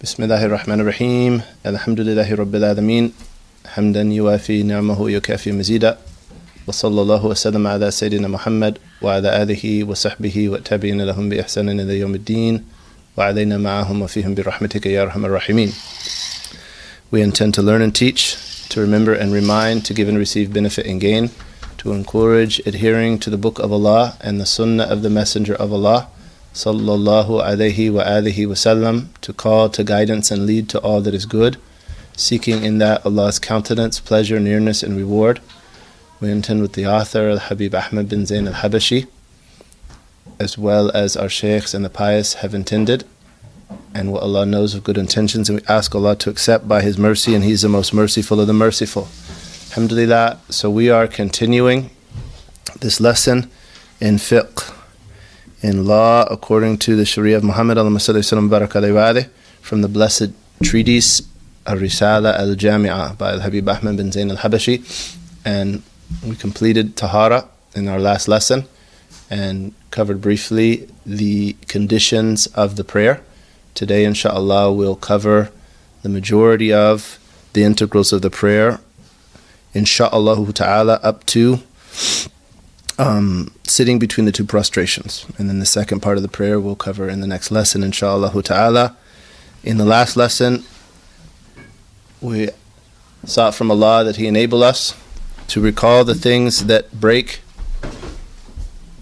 بسم الله الرحمن الرحيم الحمد لله رب العالمين حمدا يوافي نعمه ويكافي مزيدا وصلى الله وسلم على سيدنا محمد وعلى آله وصحبه والتابعين لهم بإحسان إلى يوم الدين وعلينا معهم وفيهم برحمتك يا أرحم الراحمين. We intend to learn and teach, to remember and remind, to give and receive benefit and gain, to encourage adhering to the Book of Allah and the Sunnah of the Messenger of Allah sallallahu alayhi wa alihi wasallam, to call to guidance and lead to all that is good, seeking in that Allah's countenance, pleasure, nearness and reward. We intend with the author Al-Habib Ahmad bin Zayn al-Habashi, as well as our shaykhs and the pious have intended, and what Allah knows of good intentions, and we ask Allah to accept by His mercy, and He is the most merciful of the merciful. Alhamdulillah. So we are continuing this lesson in fiqh, in law according to the Sharia of Muhammad from the blessed treatise Risala Jamia by Al-Habib Ahmad bin Zayn al-Habashi. And we completed Tahara in our last lesson and covered briefly the conditions of the prayer. Today, inshallah, we'll cover the majority of the integrals of the prayer, inshallah ta'ala, up to sitting between the two prostrations. And then the second part of the prayer we'll cover in the next lesson, inshallah ta'ala. In the last lesson, we sought from Allah that He enable us to recall the things that break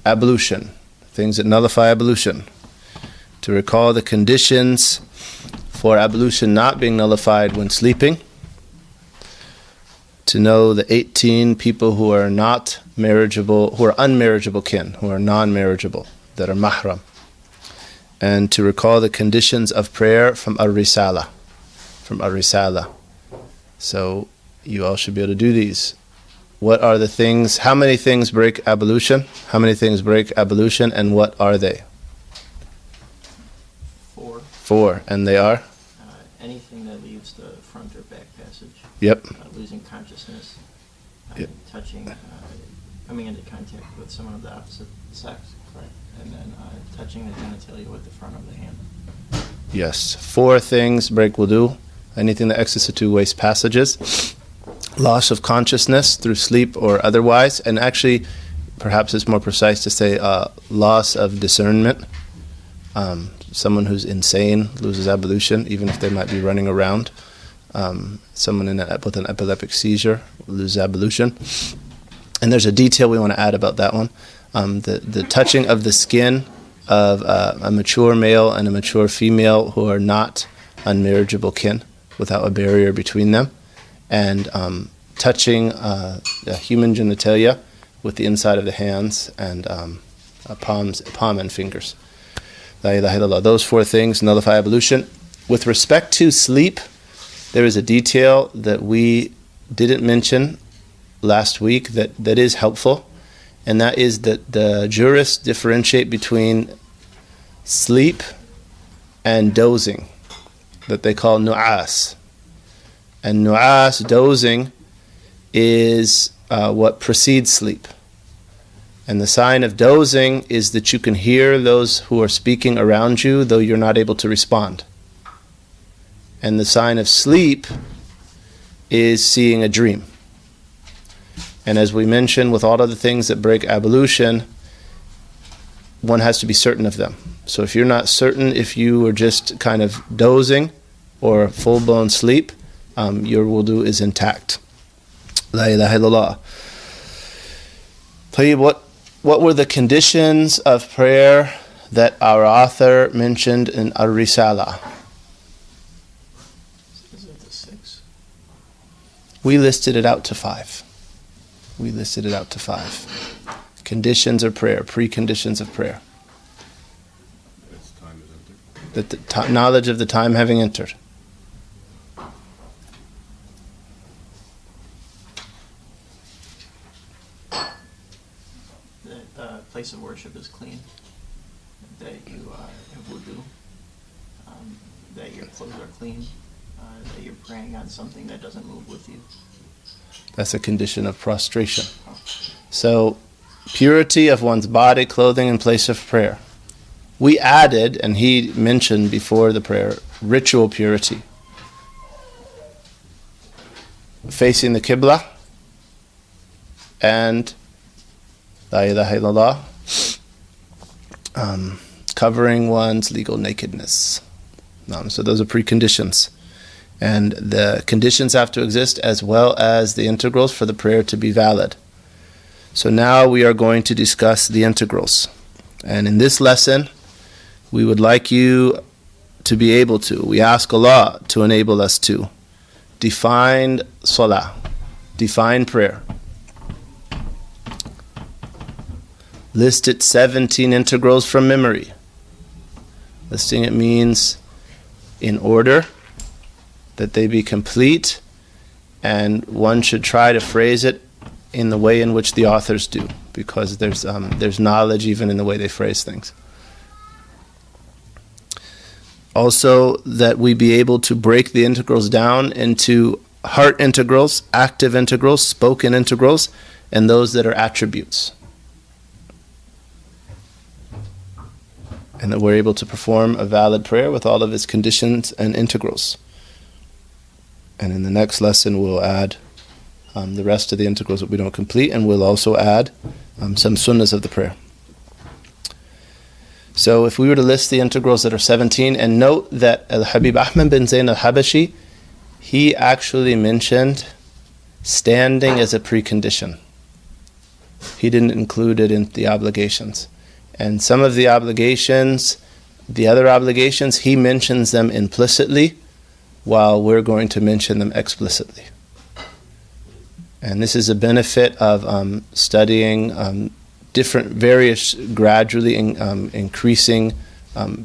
ablution, things that nullify ablution, to recall the conditions for ablution not being nullified when sleeping, to know the 18 people who are not marriageable, who are unmarriageable kin, who are non-marriageable, that are mahram, and to recall the conditions of prayer from Risala. So you all should be able to do these. What are the things, how many things break ablution? How many things break ablution, and what are they? Four, and they are? Anything that leaves the front or back passage. Yep. Losing consciousness. Yep. Touching, coming into contact with someone of the opposite sex, correct? And then touching the genitalia with the front of the hand. Yes. 4 things break wudu. Anything that exits the 2 waste passages. Loss of consciousness through sleep or otherwise. And actually, perhaps it's more precise to say loss of discernment. Someone who's insane loses ablution, even if they might be running around. Someone with an epileptic seizure loses ablution. And there's a detail we want to add about that one. The touching of the skin of a mature male and a mature female who are not unmarriageable kin, without a barrier between them, and touching a human genitalia with the inside of the hands and palm and fingers. La ilaha illallah. Those 4 things nullify ablution. With respect to sleep, there is a detail that we didn't mention last week that is helpful, and that is that the jurists differentiate between sleep and dozing, that they call nu'as. And nu'as, dozing, is what precedes sleep. And the sign of dozing is that you can hear those who are speaking around you, though you're not able to respond. And the sign of sleep is seeing a dream. And as we mentioned, with all of the things that break ablution, one has to be certain of them. So if you're not certain, if you were just kind of dozing or full-blown sleep, your wudu is intact. La ilaha illallah. Tayyib, what were the conditions of prayer that our author mentioned in Risala? Is it the 6? We listed it out to 5. Conditions of prayer, preconditions of prayer. That the knowledge of the time having entered. That place of worship is clean. That you have wudu. That your clothes are clean. That you're praying on something that doesn't move with you. That's a condition of prostration. So, purity of one's body, clothing, and place of prayer. We added, and he mentioned before the prayer, ritual purity. Facing the Qibla and La ilaha illallah, covering one's legal nakedness. So those are preconditions. And the conditions have to exist as well as the integrals for the prayer to be valid. So now we are going to discuss the integrals. And in this lesson, we would like you to be able to, we ask Allah to enable us to define salah, define prayer. List its 17 integrals from memory. Listing it means in order, that they be complete, and one should try to phrase it in the way in which the authors do, because there's knowledge even in the way they phrase things. Also, that we be able to break the integrals down into heart integrals, active integrals, spoken integrals, and those that are attributes. And that we're able to perform a valid prayer with all of its conditions and integrals. And in the next lesson, we'll add the rest of the integrals that we don't complete, and we'll also add some sunnahs of the prayer. So if we were to list the integrals that are 17, and note that Al-Habib Ahmad bin Zayn al-Habashi, he actually mentioned standing as a precondition. He didn't include it in the obligations. And some of the obligations, the other obligations, he mentions them implicitly, while we're going to mention them explicitly. And this is a benefit of studying various gradually increasing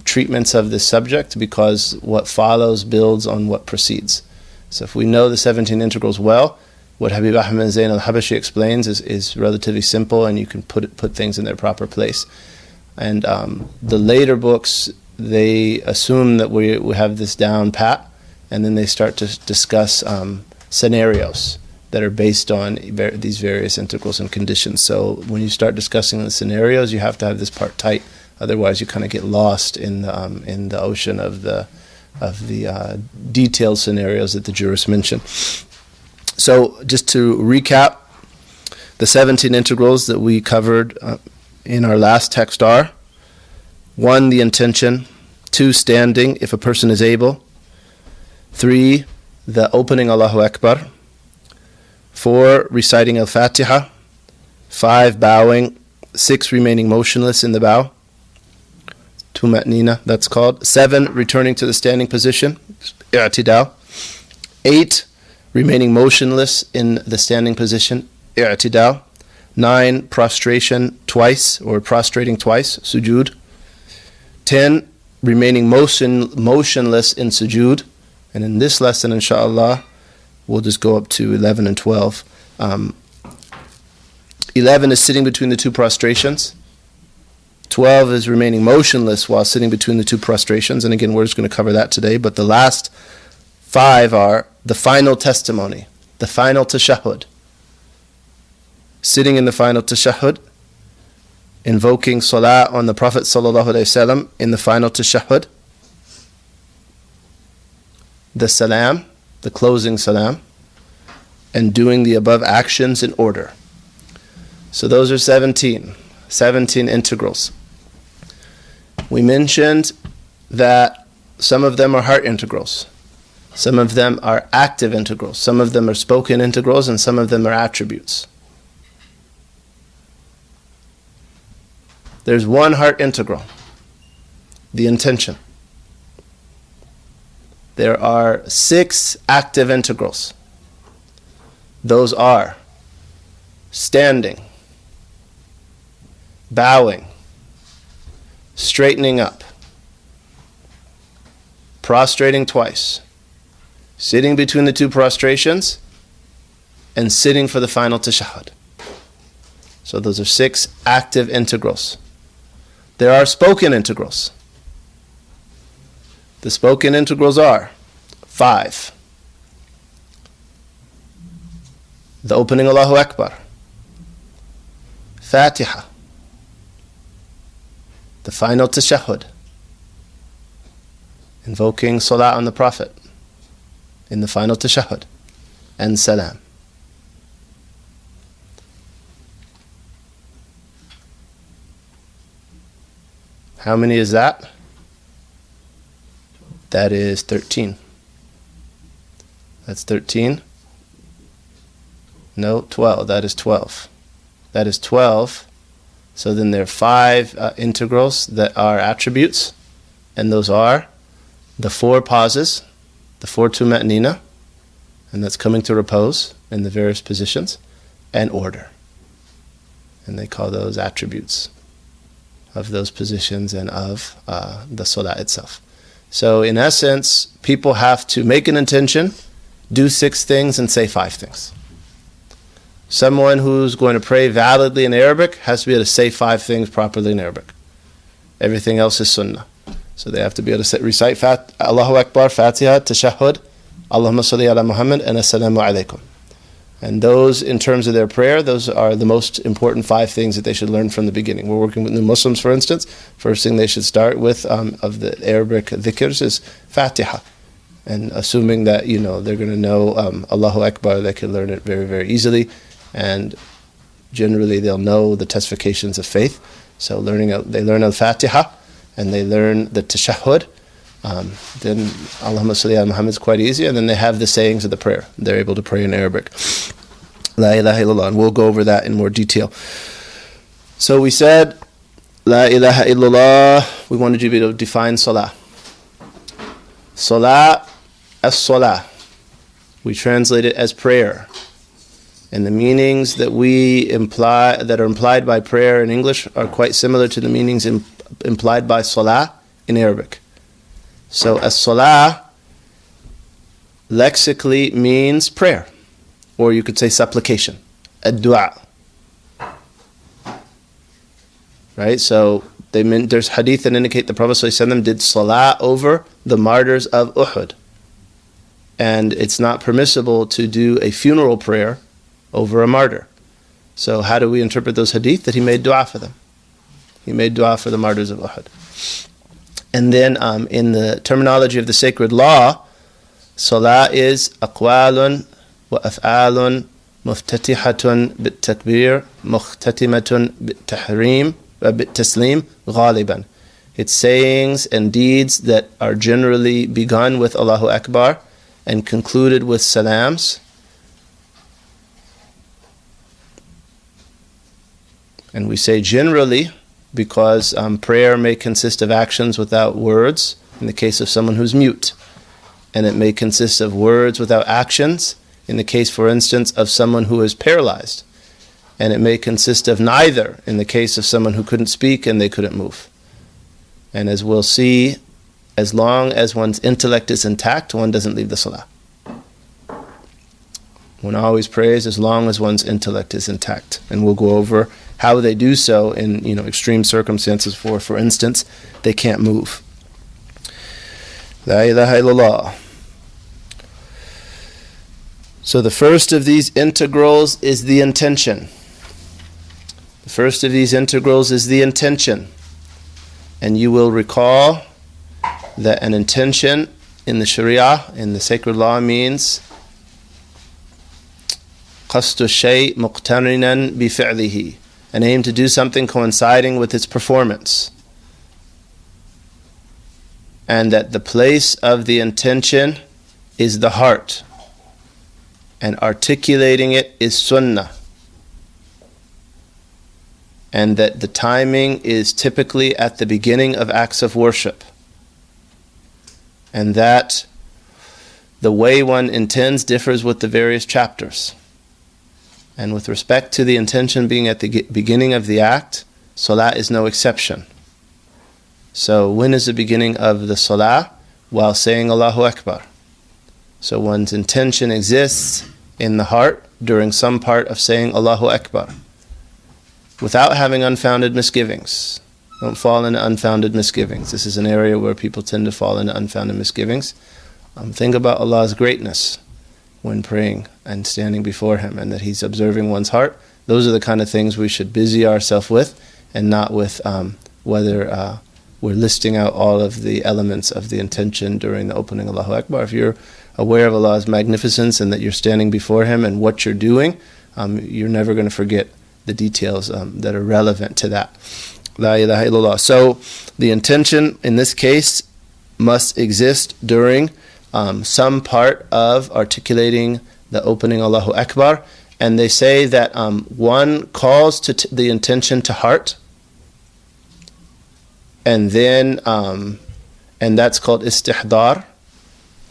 treatments of this subject, because what follows builds on what precedes. So if we know the 17 integrals well, what Habib Ahmad Zayn al-Habashi explains is relatively simple, and you can put things in their proper place. And the later books, they assume that we have this down pat, and then they start to discuss scenarios that are based on these various integrals and conditions. So when you start discussing the scenarios, you have to have this part tight. Otherwise, you kind of get lost in the ocean of the detailed scenarios that the jurists mention. So just to recap, the 17 integrals that we covered in our last text are: 1, the intention; 2, standing, if a person is able; 3, the opening Allahu Akbar; 4, reciting Al-Fatiha; 5, bowing; 6, remaining motionless in the bow, Tumatnina, that's called; 7, returning to the standing position, I'tidal; 8, remaining motionless in the standing position, I'tidal; 9, prostration twice, or prostrating twice, Sujood; 10, remaining motionless in sujood. And in this lesson, inshallah, we'll just go up to 11 and 12. 11 is sitting between the two prostrations. 12 is remaining motionless while sitting between the two prostrations. And again, we're just going to cover that today. But the last 5 are the final testimony, the final tashahhud. Sitting in the final tashahhud, invoking salah on the Prophet ﷺ in the final tashahhud, the salam, the closing salam, and doing the above actions in order. So those are 17 integrals. We mentioned that some of them are heart integrals, some of them are active integrals, some of them are spoken integrals, and some of them are attributes. There's one heart integral, the intention. There are 6 active integrals. Those are standing, bowing, straightening up, prostrating twice, sitting between the two prostrations, and sitting for the final tashahhud. So those are 6 active integrals. There are spoken integrals. The spoken integrals are 5. The opening Allahu Akbar, Fatiha, the final tashahhud, invoking salah on the Prophet in the final tashahhud, and salam. How many is that? That is 13. That's 13. No, 12. That is 12. That is 12. So then there are 5 integrals that are attributes, and those are the 4 pauses, the 4 tuma'nina, and that's coming to repose in the various positions, and order. And they call those attributes of those positions and of the salah itself. So in essence, people have to make an intention, do 6 things, and say 5 things. Someone who's going to pray validly in Arabic has to be able to say 5 things properly in Arabic. Everything else is sunnah. So they have to be able to recite Allahu Akbar, Fatiha, Tashahhud, Allahumma salli ala Muhammad, and Assalamu alaikum. And those, in terms of their prayer, those are the most important 5 things that they should learn from the beginning. We're working with new Muslims, for instance. First thing they should start with of the Arabic dhikrs is Fatiha. And assuming that, they're going to know Allahu Akbar, they can learn it very, very easily. And generally they'll know the testifications of faith. So they learn Al-Fatiha, and they learn the Tashahhud. Then Allahumma salli ala Muhammad is quite easy, and then they have the sayings of the prayer. They're able to pray in Arabic. La ilaha illallah, and we'll go over that in more detail. So we said, La ilaha illallah, we wanted you to be able to define salah. Salah, as-salah. We translate it as prayer. And the meanings that that are implied by prayer in English are quite similar to the meanings implied by salah in Arabic. So as-salah lexically means prayer, or you could say supplication, ad-du'a. Right? So there's hadith that indicate the Prophet ﷺ did salah over the martyrs of Uhud. And it's not permissible to do a funeral prayer over a martyr. So how do we interpret those hadith? That he made dua for them. He made dua for the martyrs of Uhud. And then in the terminology of the sacred law, salah is aqwalun wa af'alun muftatihatun bit-takbir mukhtatimatun bit-tahrim wa bit-taslim ghaliban. It's sayings and deeds that are generally begun with Allahu Akbar and concluded with salams. And we say generally because prayer may consist of actions without words, in the case of someone who's mute. And it may consist of words without actions, in the case, for instance, of someone who is paralyzed. And it may consist of neither, in the case of someone who couldn't speak and they couldn't move. And as we'll see, as long as one's intellect is intact, one doesn't leave the salah. One always prays as long as one's intellect is intact. And we'll go over how they do so in extreme circumstances. For instance, they can't move. La ilaha illallah. So the first of these integrals is the intention. The first of these integrals is the intention. And you will recall that an intention in the Sharia, in the sacred law, means قصد الشيء مقترنا بفعله, an aim to do something coinciding with its performance. And that the place of the intention is the heart, and articulating it is sunnah. And that the timing is typically at the beginning of acts of worship. And that the way one intends differs with the various chapters. And with respect to the intention being at the beginning of the act, salah is no exception. So when is the beginning of the salah? While saying Allahu Akbar. So one's intention exists in the heart during some part of saying Allahu Akbar, without having unfounded misgivings. Don't fall into unfounded misgivings. This is an area where people tend to fall into unfounded misgivings. Think about Allah's greatness when praying and standing before Him, and that He's observing one's heart. Those are the kind of things we should busy ourselves with, and not with whether we're listing out all of the elements of the intention during the opening Allahu Akbar. If you're aware of Allah's magnificence and that you're standing before Him and what you're doing, you're never going to forget the details that are relevant to that. La ilaha illallah. So the intention in this case must exist during some part of articulating the opening Allahu Akbar. And they say that one calls to the intention to heart, and then and that's called istihdar,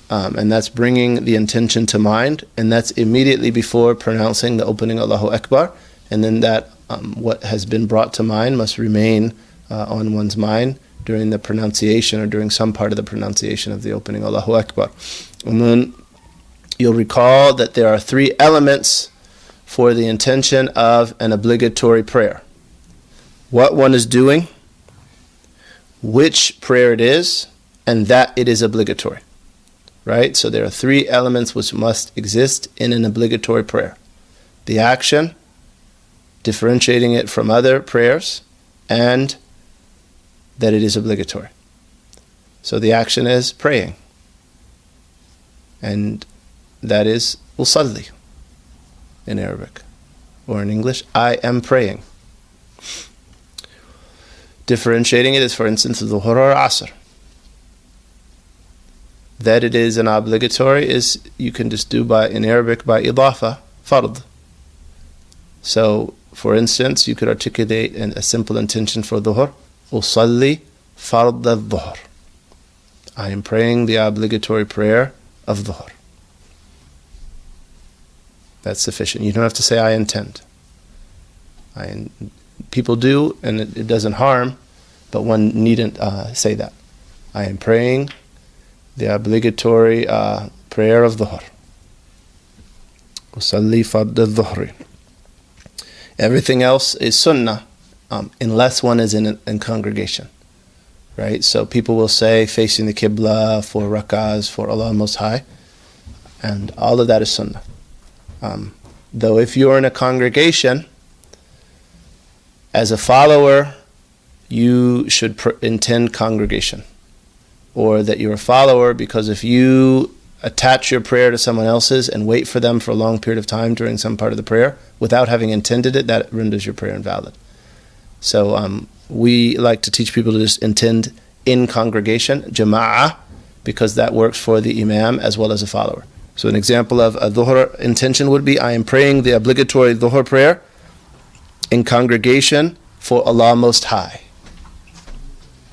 and that's bringing the intention to mind, and that's immediately before pronouncing the opening Allahu Akbar, and then that what has been brought to mind must remain on one's mind during the pronunciation or during some part of the pronunciation of the opening Allahu Akbar. And then you'll recall that there are 3 elements for the intention of an obligatory prayer: what one is doing, which prayer it is, and that it is obligatory. Right? So there are 3 elements which must exist in an obligatory prayer: the action, differentiating it from other prayers, and that it is obligatory. So the action is praying, and that is usalli in Arabic, or in English, I am praying. Differentiating it is, for instance, Dhuhr or Asr. That it is an obligatory is, you can just do in Arabic by idafa, fard. So, for instance, you could articulate a simple intention for Dhuhr: usalli fard al-Dhuhr. I am praying the obligatory prayer of Dhuhr. That's sufficient. You don't have to say I intend. People do, and it doesn't harm, but one needn't say that. I am praying the obligatory prayer of Dhuhr. Usalli fard al-Dhuhri. Everything else is sunnah, unless one is in congregation. Right? So people will say facing the Qibla for rak'ahs for Allah Most High, and all of that is sunnah. Though if you're in a congregation, as a follower, you should intend congregation, or that you're a follower, because if you attach your prayer to someone else's and wait for them for a long period of time during some part of the prayer without having intended it, that renders your prayer invalid. So we like to teach people to just intend in congregation, jama'ah, because that works for the imam as well as a follower. So an example of a dhuhr intention would be, I am praying the obligatory dhuhr prayer in congregation for Allah Most High.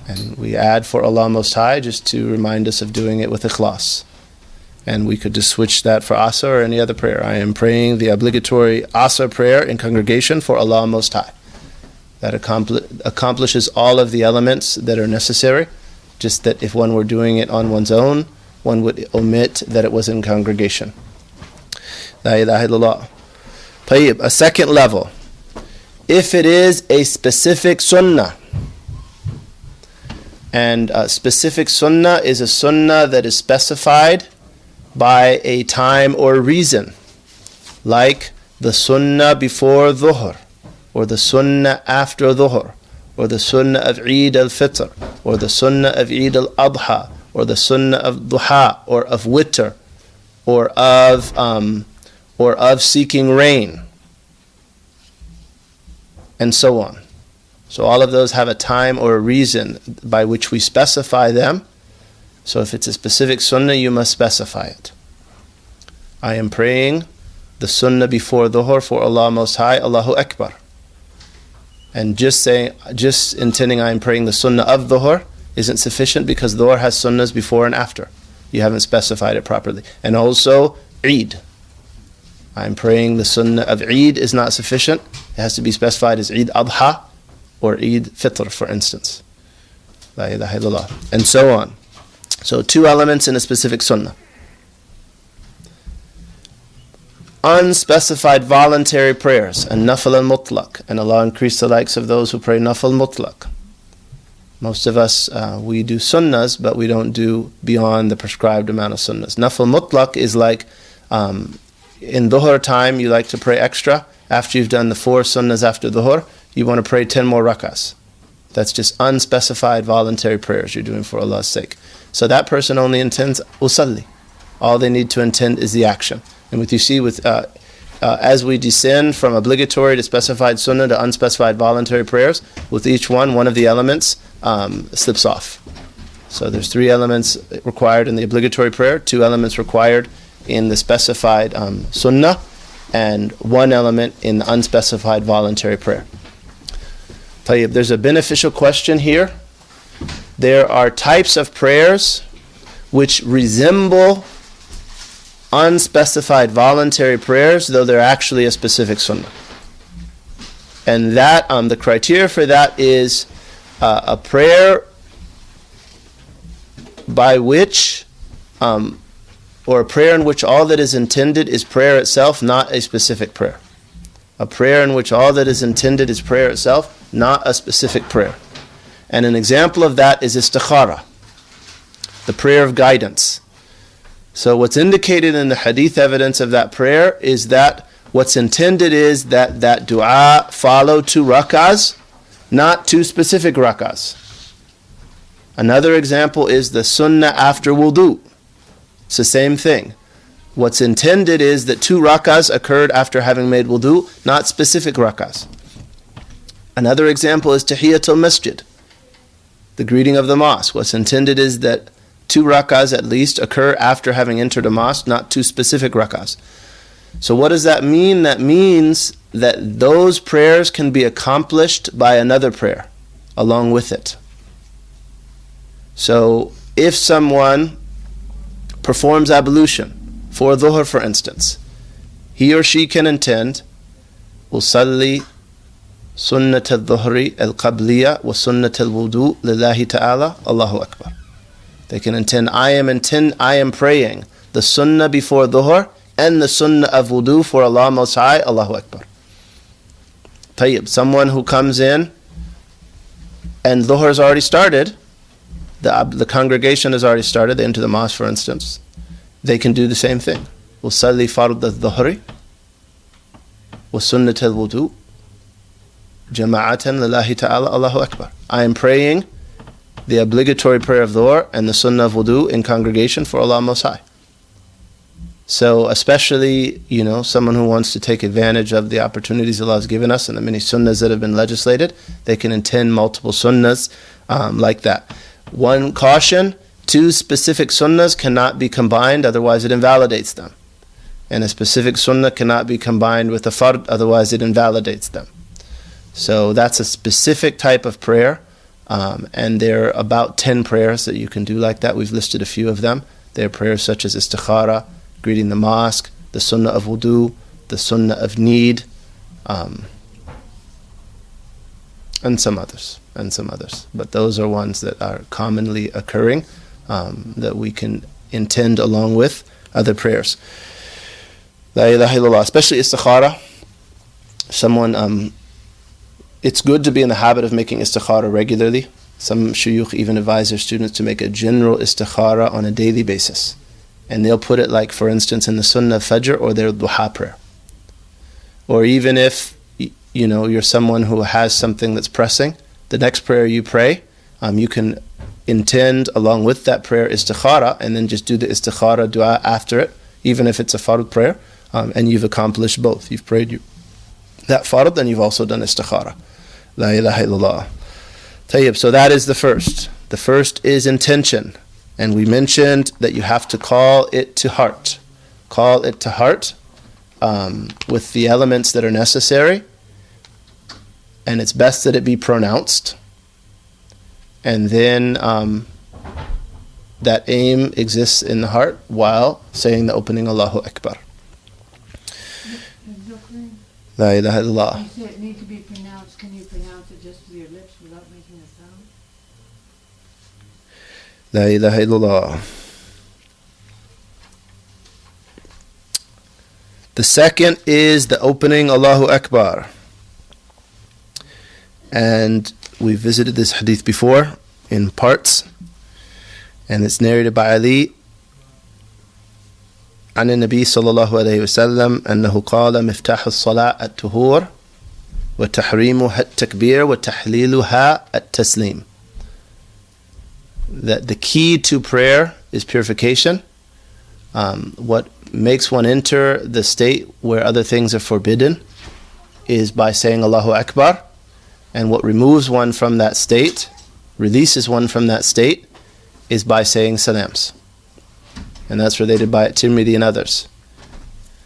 And we add for Allah Most High just to remind us of doing it with ikhlas. And we could just switch that for Asr or any other prayer. I am praying the obligatory Asr prayer in congregation for Allah Most High. That accomplishes all of the elements that are necessary. Just that if one were doing it on one's own, one would omit that it was in congregation. La ilaha illallah. Tayyib, a second level. If it is a specific sunnah, and a specific sunnah is a sunnah that is specified by a time or reason, like the sunnah before dhuhr, or the sunnah after dhuhr, or the sunnah of Eid al-Fitr, or the sunnah of Eid al-Adha, or the sunnah of duha, or of witr, or of seeking rain, and so on. So all of those have a time or a reason by which we specify them. So if it's a specific sunnah, you must specify it. I am praying the sunnah before dhuhr for Allah Most High, Allahu Akbar. And just intending I am praying the sunnah of dhuhr isn't sufficient, because dhuhr has sunnahs before and after. You haven't specified it properly. And also Eid. I'm praying the sunnah of Eid is not sufficient. It has to be specified as Eid Adha or Eid Fitr, for instance. La ilaha illallah. And so on. So 2 elements in a specific sunnah. Unspecified voluntary prayers, and nafal al-mutlaq, and Allah increase the likes of those who pray nafal mutlaq. Most of us, we do sunnahs, but we don't do beyond the prescribed amount of sunnahs. Nafal mutlaq is like, in dhuhr time, you like to pray extra. After you've done the 4 sunnahs after dhuhr, you want to pray 10 more rak'ahs. That's just unspecified voluntary prayers you're doing for Allah's sake. So that person only intends usalli. All they need to intend is the action. And what you see with as we descend from obligatory to specified sunnah to unspecified voluntary prayers, with each one of the elements slips off. So there's 3 elements required in the obligatory prayer, 2 elements required in the specified sunnah, and 1 element in the unspecified voluntary prayer. Tayyib, there's a beneficial question here. There are types of prayers which resemble unspecified voluntary prayers, though they're actually a specific sunnah. And that the criteria for that is a prayer by which, or a prayer in which all that is intended is prayer itself, not a specific prayer. A prayer in which all that is intended is prayer itself, not a specific prayer. And an example of that is istikhara, the prayer of guidance. So what's indicated in the hadith evidence of that prayer is that what's intended is that that dua follow 2 rak'ahs, not 2 specific rak'ahs. Another example is the sunnah after wudu. It's the same thing. What's intended is that 2 rak'ahs occurred after having made wudu, not specific rak'ahs. Another example is tahiyatul masjid, the greeting of the mosque. What's intended is that 2 rak'ahs at least occur after having entered a mosque, not 2 specific rak'ahs. So what does that mean? That means that those prayers can be accomplished by another prayer along with it. So if someone performs ablution for dhuhr, for instance, he or she can intend usalli sunnat al-dhuhri al-qabliya wa sunnat al-wudu lillahi ta'ala, Allahu Akbar. They can intend, I am praying the sunnah before dhuhr and the sunnah of wudu for Allah Most High, Allahu Akbar. Tayyib, someone who comes in and dhuhr has already started, the congregation has already started, they enter the mosque for instance, they can do the same thing. Usalli fard al-dhuhri wa sunnat al-wudu jama'atan lillahi ta'ala, Allahu Akbar. I am praying the obligatory prayer of dhuhr and the sunnah of wudu in congregation for Allah Most High. So especially, someone who wants to take advantage of the opportunities Allah has given us and the many sunnahs that have been legislated, they can intend multiple sunnahs like that. One caution, 2 specific sunnahs cannot be combined, otherwise it invalidates them. And a specific sunnah cannot be combined with a fard, otherwise it invalidates them. So that's a specific type of prayer. And there are about 10 prayers that you can do like that. We've listed a few of them. There are prayers such as istikhara, greeting the mosque, the sunnah of wudu, the sunnah of need, and some others. But those are ones that are commonly occurring that we can intend along with other prayers. La ilaha illallah, especially istikhara. It's good to be in the habit of making istikhara regularly. Some shuyukh even advise their students to make a general istikhara on a daily basis. And they'll put it like, for instance, in the sunnah of fajr or their duha prayer. Or even if, you're someone who has something that's pressing, the next prayer you pray, you can intend along with that prayer istikhara and then just do the istikhara dua after it, even if it's a fard prayer, and you've accomplished both. You've prayed that fard and you've also done istikhara. La ilaha illallah. Tayyib, so that is the first. The first is intention. And we mentioned that you have to call it to heart. Call it to heart with the elements that are necessary. And it's best that it be pronounced. And then that aim exists in the heart while saying the opening Allahu Akbar. La ilaha illallah. You say it needs to be pronounced. Can you pronounce it just with your lips without making a sound? La ilaha illallah. The second is the opening Allahu Akbar. And we visited this hadith before in parts. And it's narrated by Ali عن النبي صلى الله عليه وسلم أنه قال مفتاح الصلاة الطهور وتحريمها التكبير وتحليلها التسليم. That the key to prayer is purification. What makes one enter the state where other things are forbidden is by saying Allahu Akbar, and what removes one from that state, releases one from that state, is by saying salams. And that's related by Tirmidhi and others.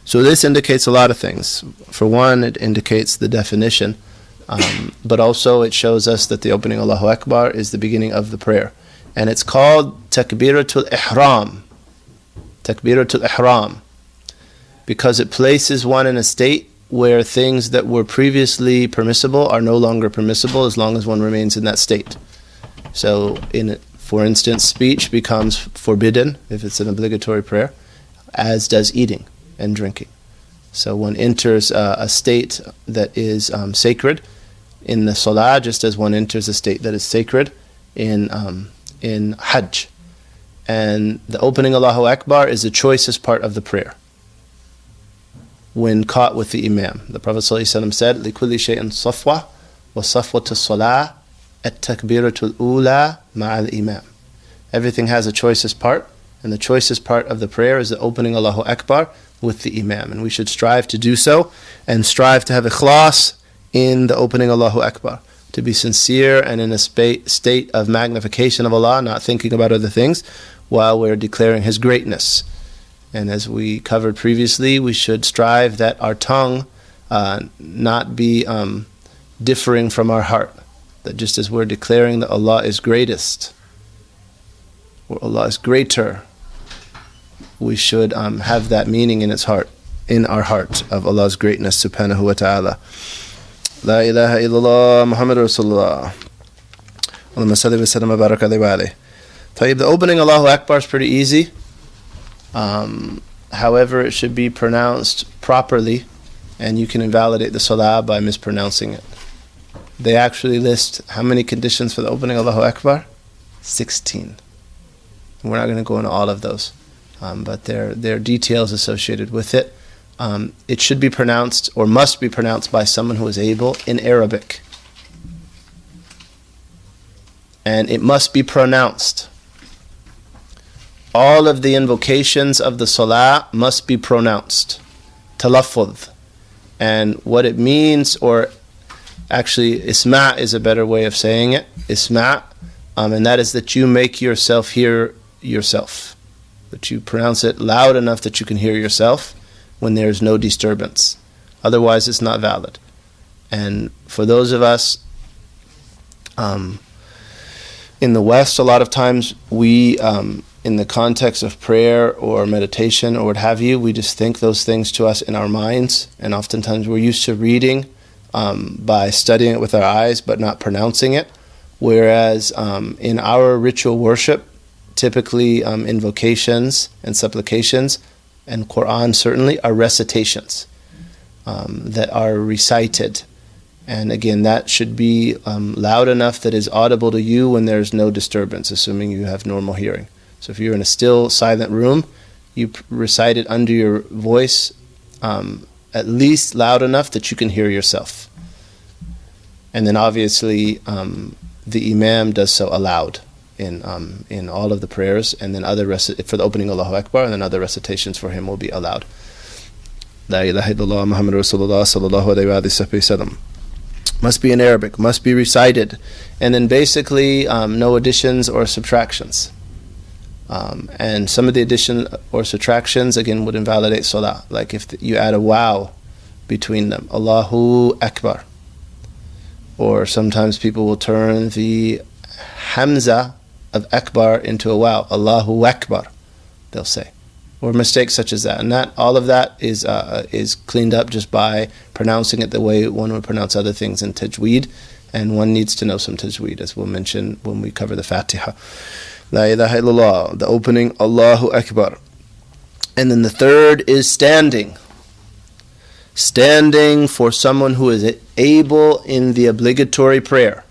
So this indicates a lot of things. For one, it indicates the definition, but also it shows us that the opening Allahu Akbar is the beginning of the prayer. And it's called Takbiratul Ihram. Takbiratul Ihram. Because it places one in a state where things that were previously permissible are no longer permissible as long as one remains in that state. So, for instance, speech becomes forbidden if it's an obligatory prayer, as does eating and drinking. So one enters a state that is sacred in the salah, just as one enters a state that is sacred in Hajj. And the opening Allahu Akbar is the choicest part of the prayer when caught with the Imam. The Prophet ﷺ said, لِكُلِّ شَيْءٍ صَفْوَةٌ وَصَفْوَةُ الصَّلَاةِ التَّكْبِيرَةُ الْأُولَى مَعَ الْإِمَامِ. Everything has a choicest part, and the choicest part of the prayer is the opening Allahu Akbar with the Imam. And we should strive to do so, and strive to have ikhlas in the opening Allahu Akbar, to be sincere and in a state of magnification of Allah, not thinking about other things, while we're declaring His greatness. And as we covered previously, we should strive that our tongue not be differing from our heart. That just as we're declaring that Allah is greatest, or Allah is greater, we should have that meaning in our heart of Allah's greatness subhanahu wa ta'ala. La ilaha illallah Muhammad Rasulullah. Allahumma salli wa sallam wa barak alayhi wa alayhi. The opening Allahu Akbar is pretty easy. However, it should be pronounced properly, and you can invalidate the salah by mispronouncing it. They actually list how many conditions for the opening Allahu Akbar? 16. We're not going to go into all of those, but there are details associated with it. It should be pronounced, or must be pronounced, by someone who is able in Arabic. And it must be pronounced. All of the invocations of the salah must be pronounced. Talaffuz. And what it means, or actually isma' is a better way of saying it. Isma', and that is that you make yourself hear yourself. That you pronounce it loud enough that you can hear yourself when there is no disturbance. Otherwise, it's not valid. And for those of us in the West, a lot of times we, in the context of prayer or meditation or what have you, we just think those things to us in our minds. And oftentimes we're used to reading by studying it with our eyes but not pronouncing it. Whereas in our ritual worship, typically invocations and supplications, and Quran certainly, are recitations that are recited. And again, that should be loud enough that is audible to you when there's no disturbance, assuming you have normal hearing. So if you're in a still, silent room, you recite it under your voice, at least loud enough that you can hear yourself. And then obviously the Imam does so aloud in all of the prayers, and then for the opening Allahu Akbar, and then other recitations for him will be aloud. La ilaha illallah Muhammad Rasulullah sallallahu alayhi wa sallam. Must be in Arabic, must be recited, and then basically no additions or subtractions. And some of the addition or subtractions again would invalidate salah, like if you add a wow between them, Allahu Akbar. Or sometimes people will turn the hamza of Akbar into a wow, Allahu Akbar, they'll say. Or mistakes such as that. And all of that is cleaned up just by pronouncing it the way one would pronounce other things in tajweed. And one needs to know some tajweed, as we'll mention when we cover the Fatiha. La ilaha illallah, the opening Allahu Akbar. And then the third is standing. Standing for someone who is able in the obligatory prayer.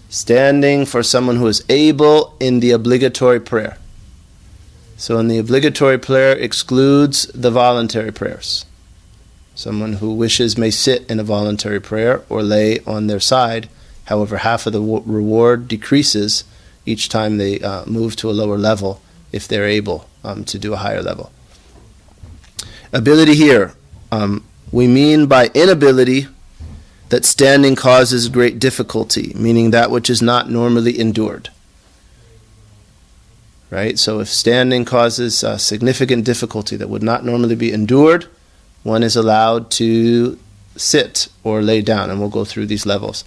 Standing for someone who is able in the obligatory prayer. So in the obligatory prayer excludes the voluntary prayers. Someone who wishes may sit in a voluntary prayer or lay on their side. However, half of the reward decreases each time they move to a lower level if they're able to do a higher level. Ability here. We mean by inability that standing causes great difficulty, meaning that which is not normally endured. Right? So if standing causes significant difficulty that would not normally be endured, one is allowed to sit or lay down, and we'll go through these levels.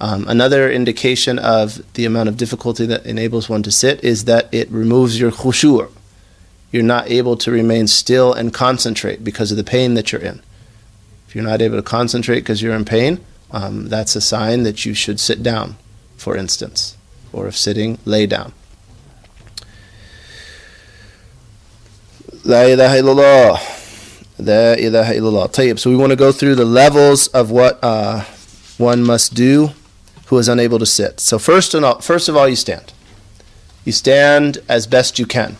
Another indication of the amount of difficulty that enables one to sit is that it removes your khushu'. You're not able to remain still and concentrate because of the pain that you're in. If you're not able to concentrate because you're in pain, that's a sign that you should sit down, for instance. Or if sitting, lay down. La ilaha illallah. La ilaha illallah. Tayyib. So we want to go through the levels of what one must do who is unable to sit. So first of all, you stand. You stand as best you can.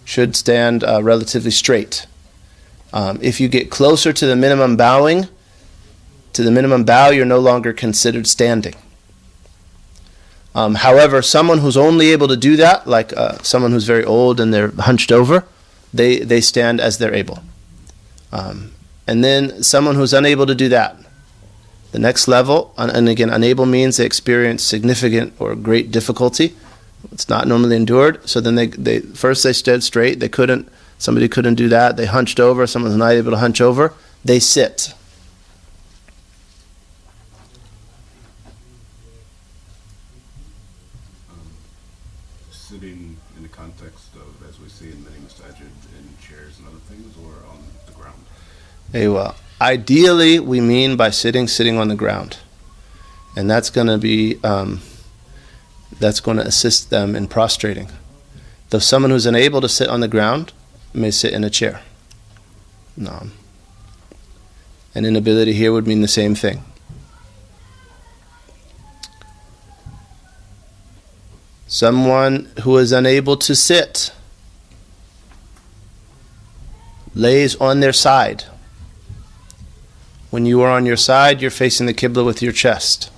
Should stand relatively straight. If you get closer to the minimum bow, you're no longer considered standing. However, someone who's only able to do that, like someone who's very old and they're hunched over, they stand as they're able. And then someone who's unable to do that, the next level, and again, unable means they experience significant or great difficulty. It's not normally endured. So then they first they stood straight. Somebody couldn't do that. They hunched over. Someone's not able to hunch over. They sit. Sitting in the context of, as we see in many masajid, in chairs and other things, or on the ground? Well, ideally, we mean by sitting on the ground. And that's going to be, that's going to assist them in prostrating. Though someone who's unable to sit on the ground may sit in a chair. No. An inability here would mean the same thing. Someone who is unable to sit lays on their side. When you are on your side, you're facing the Qibla with your chest.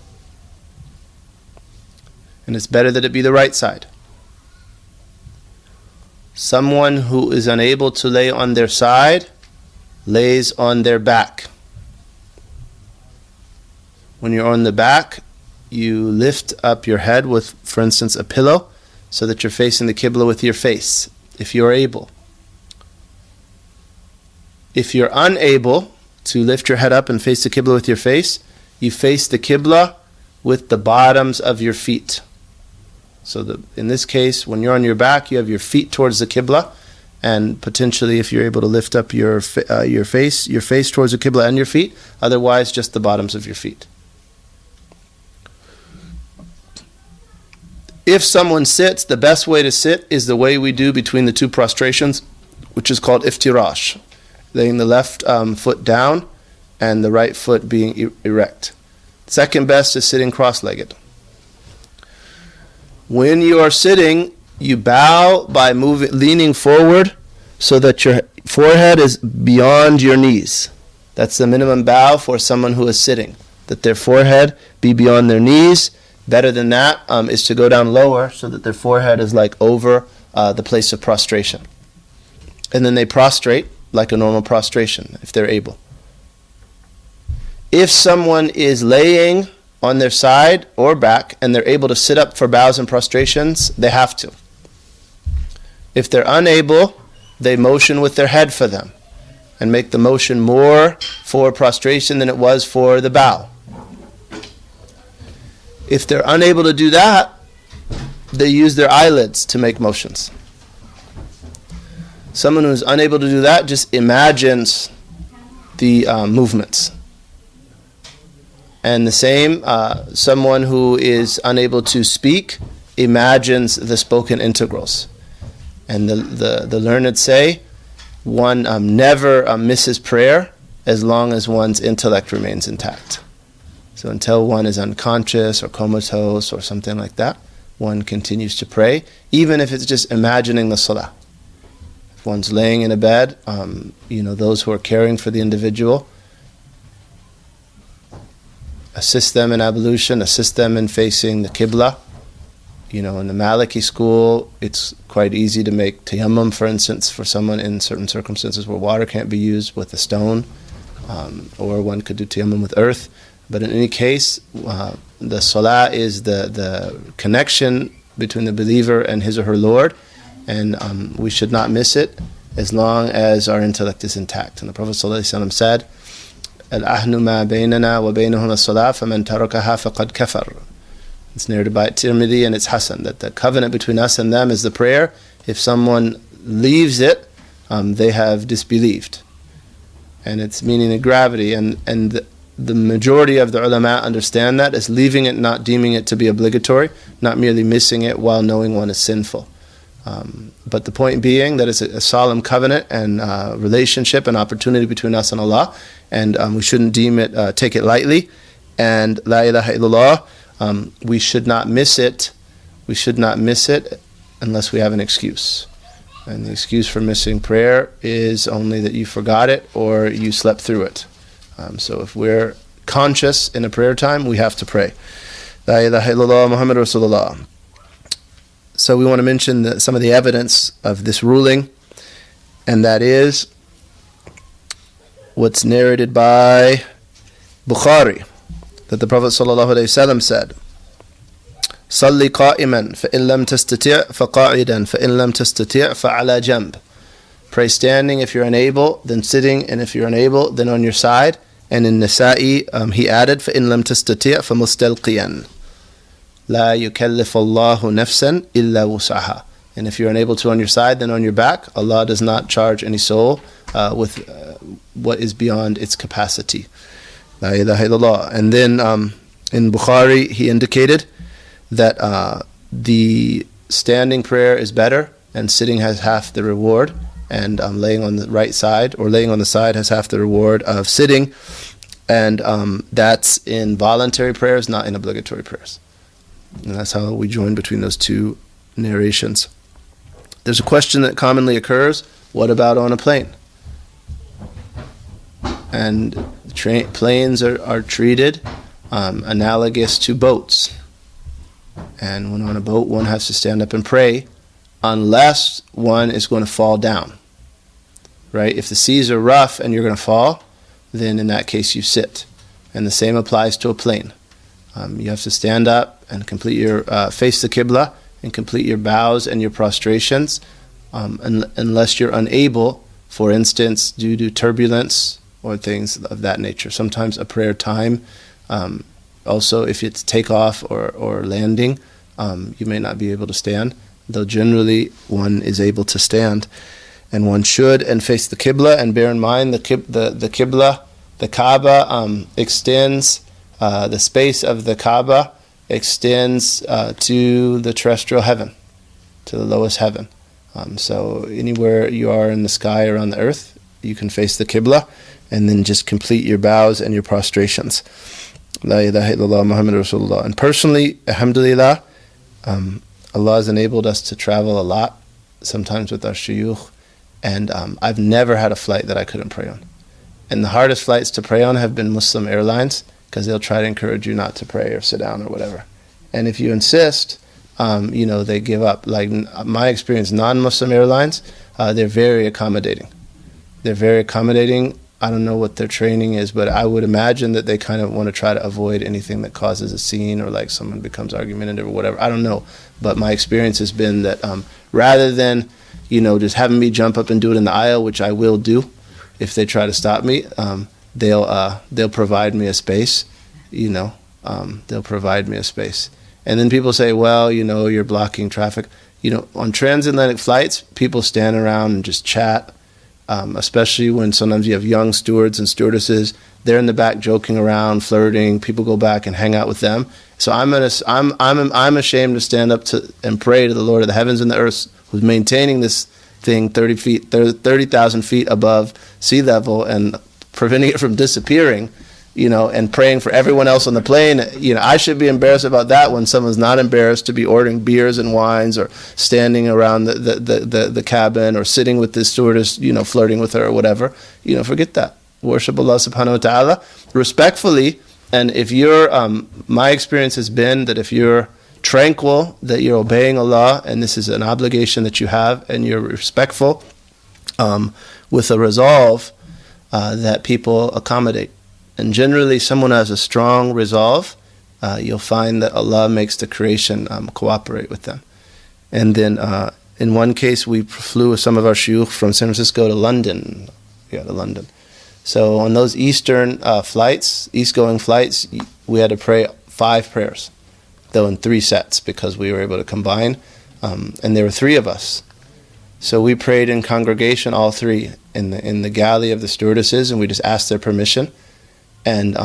And it's better that it be the right side. Someone who is unable to lay on their side lays on their back. When you're on the back, you lift up your head with, for instance, a pillow, so that you're facing the Qibla with your face, if you're able. If you're unable to lift your head up and face the Qibla with your face, you face the Qibla with the bottoms of your feet. So in this case, when you're on your back, you have your feet towards the Qibla, and potentially if you're able to lift up your face towards the Qibla and your feet, otherwise just the bottoms of your feet. If someone sits, the best way to sit is the way we do between the two prostrations, which is called iftirash, laying the left foot down and the right foot being erect. Second best is sitting cross-legged. When you are sitting, you bow by leaning forward so that your forehead is beyond your knees. That's the minimum bow for someone who is sitting, that their forehead be beyond their knees. Better than that is to go down lower so that their forehead is like over the place of prostration. And then they prostrate like a normal prostration if they're able. If someone is laying on their side or back and they're able to sit up for bows and prostrations, they have to. If they're unable, they motion with their head for them and make the motion more for prostration than it was for the bow. If they're unable to do that, they use their eyelids to make motions. Someone who's unable to do that just imagines the movements. And the same, someone who is unable to speak imagines the spoken integrals. And the learned say, one never misses prayer as long as one's intellect remains intact. So until one is unconscious or comatose or something like that, one continues to pray, even if it's just imagining the salah. If one's laying in a bed, those who are caring for the individual assist them in ablution, assist them in facing the Qibla. In the Maliki school, it's quite easy to make tayammum, for instance, for someone in certain circumstances where water can't be used, with a stone, or one could do tayammum with earth. But in any case, the salah is the connection between the believer and his or her Lord, and we should not miss it as long as our intellect is intact. And the Prophet ﷺ said, Al-ahnu ma baynana wa baynahum as-salah faman tarakaha faqad kafar. It's narrated by Tirmidhi and it's Hasan, that the covenant between us and them is the prayer. If someone leaves it, they have disbelieved. And it's meaning the gravity. And the majority of the ulama understand that as leaving it, not deeming it to be obligatory, not merely missing it while knowing one is sinful. But the point being that it's a solemn covenant and relationship and opportunity between us and Allah, and we shouldn't take it lightly. And La ilaha illallah, we should not miss it. We should not miss it unless we have an excuse. And the excuse for missing prayer is only that you forgot it or you slept through it. So if we're conscious in a prayer time, we have to pray. La ilaha illallah Muhammad Rasulullah. So we want to mention some of the evidence of this ruling, and that is what's narrated by Bukhari, that the Prophet ﷺ said, صَلِّ قَائِمًا فَإِن لَمْ تَسْتَطِعْ فَقَاعِدًا فَإِن لَمْ تَسْتَطِعْ فَعَلَى جَنْبٍ. Pray standing if you're unable, then sitting, and if you're unable, then on your side. And in Nasa'i, he added, فَإِن لَمْ تَسْتَطِعْ فَمُسْتَلْقِيًا لَا يُكَلِّفَ اللَّهُ نَفْسًا إِلَّا وُسْعَهَا. And if you're unable to on your side, then on your back. Allah does not charge any soul with what is beyond its capacity. La ilaha illallah. And then in Bukhari, he indicated that the standing prayer is better, and sitting has half the reward, and laying on the right side or laying on the side has half the reward of sitting. And that's in voluntary prayers, not in obligatory prayers. And that's how we join between those two narrations. There's a question that commonly occurs: what about on a plane? And planes are treated analogous to boats. And when on a boat, one has to stand up and pray, unless one is going to fall down. Right? If the seas are rough and you're going to fall, then in that case you sit. And the same applies to a plane. You have to stand up and complete your face the Qibla and complete your bows and your prostrations, unless you're unable, for instance, due to turbulence or things of that nature. Sometimes a prayer time, also if it's takeoff or landing, you may not be able to stand, though generally one is able to stand. And one should and face the Qibla, and bear in mind the Qibla, the Kaaba extends, the space of the Kaaba extends to the terrestrial heaven, to the lowest heaven. So anywhere you are in the sky or on the earth, you can face the Qibla, and then just complete your bows and your prostrations. La ilaha illallah Muhammad Rasulullah. And personally, alhamdulillah, Allah has enabled us to travel a lot, sometimes with our shuyukh, and I've never had a flight that I couldn't pray on. And the hardest flights to pray on have been Muslim airlines, because they'll try to encourage you not to pray or sit down or whatever. And if you insist, they give up. Like my experience, non-Muslim airlines, they're very accommodating. They're very accommodating. I don't know what their training is, but I would imagine that they kind of want to try to avoid anything that causes a scene or like someone becomes argumentative or whatever. I don't know. But my experience has been that rather than, just having me jump up and do it in the aisle, which I will do if they try to stop me, they'll provide me a space, they'll provide me a space. And then people say, well, you're blocking traffic. On transatlantic flights, people stand around and just chat, especially when sometimes you have young stewards and stewardesses. They're in the back joking around, flirting. People go back and hang out with them. So I'm ashamed to stand up and pray to the Lord of the heavens and the earth, who's maintaining this thing 30,000 feet above sea level and preventing it from disappearing, and praying for everyone else on the plane. I should be embarrassed about that when someone's not embarrassed to be ordering beers and wines or standing around the cabin or sitting with the stewardess, flirting with her or whatever. Forget that. Worship Allah subhanahu wa ta'ala respectfully And if you're, my experience has been that if you're tranquil, that you're obeying Allah, and this is an obligation that you have, and you're respectful, with a resolve, that people accommodate. And generally, someone who has a strong resolve, you'll find that Allah makes the creation cooperate with them. And then, in one case, we flew with some of our shuyukh from San Francisco to London. To London. So on those eastern flights, east-going flights, we had to pray 5 prayers, though in 3 sets, because we were able to combine. And there were 3 of us. So we prayed in congregation, all 3, in the galley of the stewardesses, and we just asked their permission. And,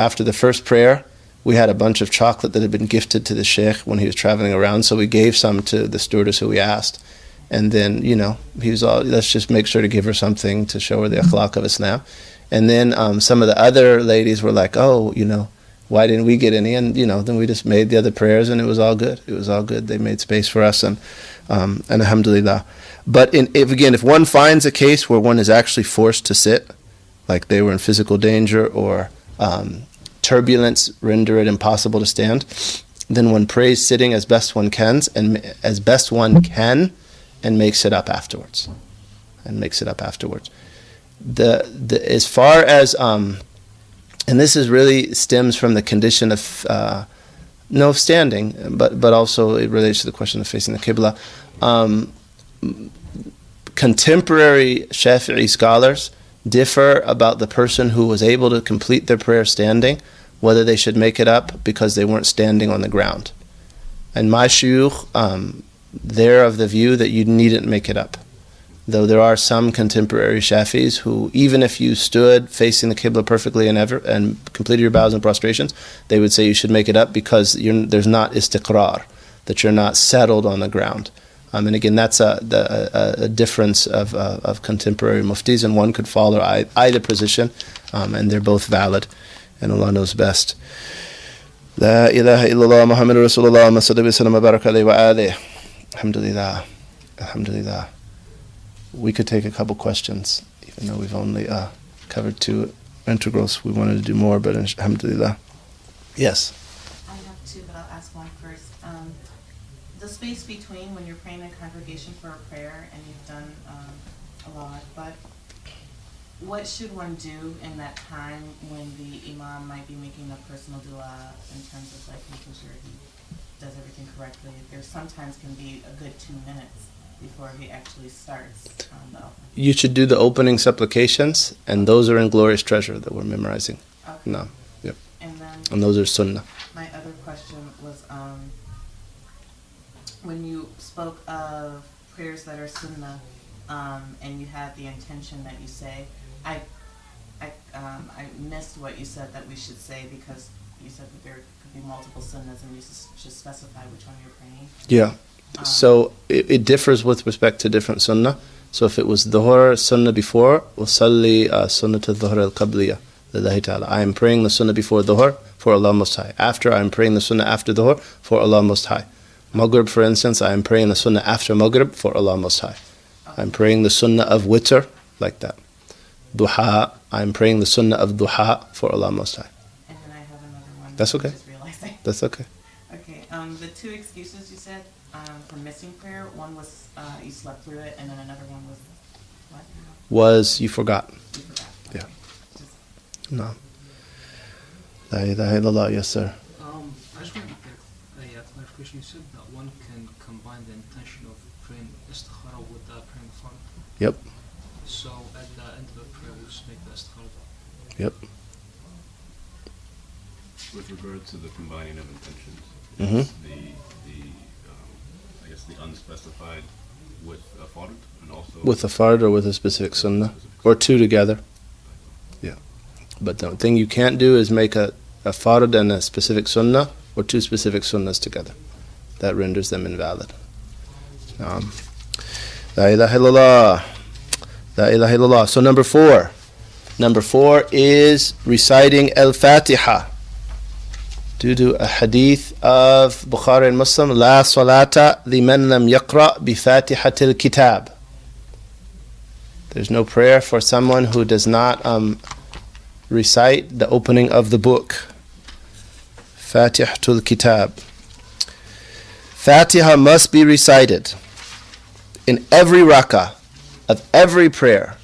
after the first prayer, we had a bunch of chocolate that had been gifted to the sheikh when he was traveling around, so we gave some to the stewardess who we asked. And then, he was all, let's just make sure to give her something to show her the akhlaq of Islam. And then some of the other ladies were like, oh, why didn't we get any? And, then we just made the other prayers, and it was all good. It was all good. They made space for us, and alhamdulillah. But if one finds a case where one is actually forced to sit, like they were in physical danger or turbulence render it impossible to stand, then one prays sitting as best one can, and makes it up afterwards. As far as and this is really stems from the condition of no standing, but also it relates to the question of facing the Qibla. Contemporary Shafi'i scholars differ about the person who was able to complete their prayer standing, whether they should make it up because they weren't standing on the ground. And my shuyukh, they're of the view that you needn't make it up. Though there are some contemporary Shafis who, even if you stood facing the Qibla perfectly and completed your bows and prostrations, they would say you should make it up because there's not istiqrar, that you're not settled on the ground. And again, that's a difference of contemporary muftis, and one could follow either position, and they're both valid, and Allah knows best. La ilaha illallah Muhammadur Rasulullah sallallahu alaihi wasallam baraka alayhi wa alihi. Alhamdulillah. Alhamdulillah. We could take a couple questions, even though we've only covered 2 integrals. We wanted to do more, but alhamdulillah. Yes. I have 2, but I'll ask one first. The space between when you're praying in congregation for a prayer and you've done a lot, but what should one do in that time when the imam might be making a personal dua in terms of making sure he does everything correctly? There sometimes can be a good 2 minutes before he actually starts the opening. You should do the opening supplications, and those are in Glorious Treasure that we're memorizing. Okay. No. Yep. And those are sunnah. my other question was, when you spoke of prayers that are sunnah, and you had the intention that you say, I missed what you said that we should say, because you said that there could be multiple sunnahs and you should specify which one you're praying. Yeah. So it differs with respect to different sunnah. So if it was dhuhr sunnah before, وَصَلِّي sunnah dhuhr al-qabliya lillahi ta'ala. I am praying the sunnah before dhuhr for Allah Most High. After, I am praying the sunnah after dhuhr for Allah Most High. Maghrib, for instance, I am praying the sunnah after Maghrib for Allah Most High. I'm praying the sunnah of witr, like that. Duha, I'm praying the sunnah of duha for Allah Most High. And then I have another one. That's okay. I just realized. That's okay. Okay, the 2 excuses you said for missing prayer, one was you slept through it, and then another one was what? Was you forgot. You forgot. Yeah. Just- No. La ilaha illallah, yes sir. I just wanted to get a clarification. You said that one can combine the intention of praying istikhara with praying the fard. Yep. So at the end of the prayer, we'll just make the istikhara. Yep. With regard to the combining of intentions, Mm-hmm. I guess the unspecified with a fard and also With a fard or with a specific sunnah, or 2 together. Yeah. But the thing you can't do is make a fard and a specific sunnah, or 2 specific sunnahs together. That renders them invalid. La ilaha illallah. La ilaha illallah. So number 4. Number 4 is reciting Al-Fatiha. Due to a hadith of Bukhari and Muslim, La salata liman lam yaqra bi fatihatil kitab. There's no prayer for someone who does not recite the opening of the book. Fatihatul Kitab. Fatiha must be recited in every rak'ah of every prayer,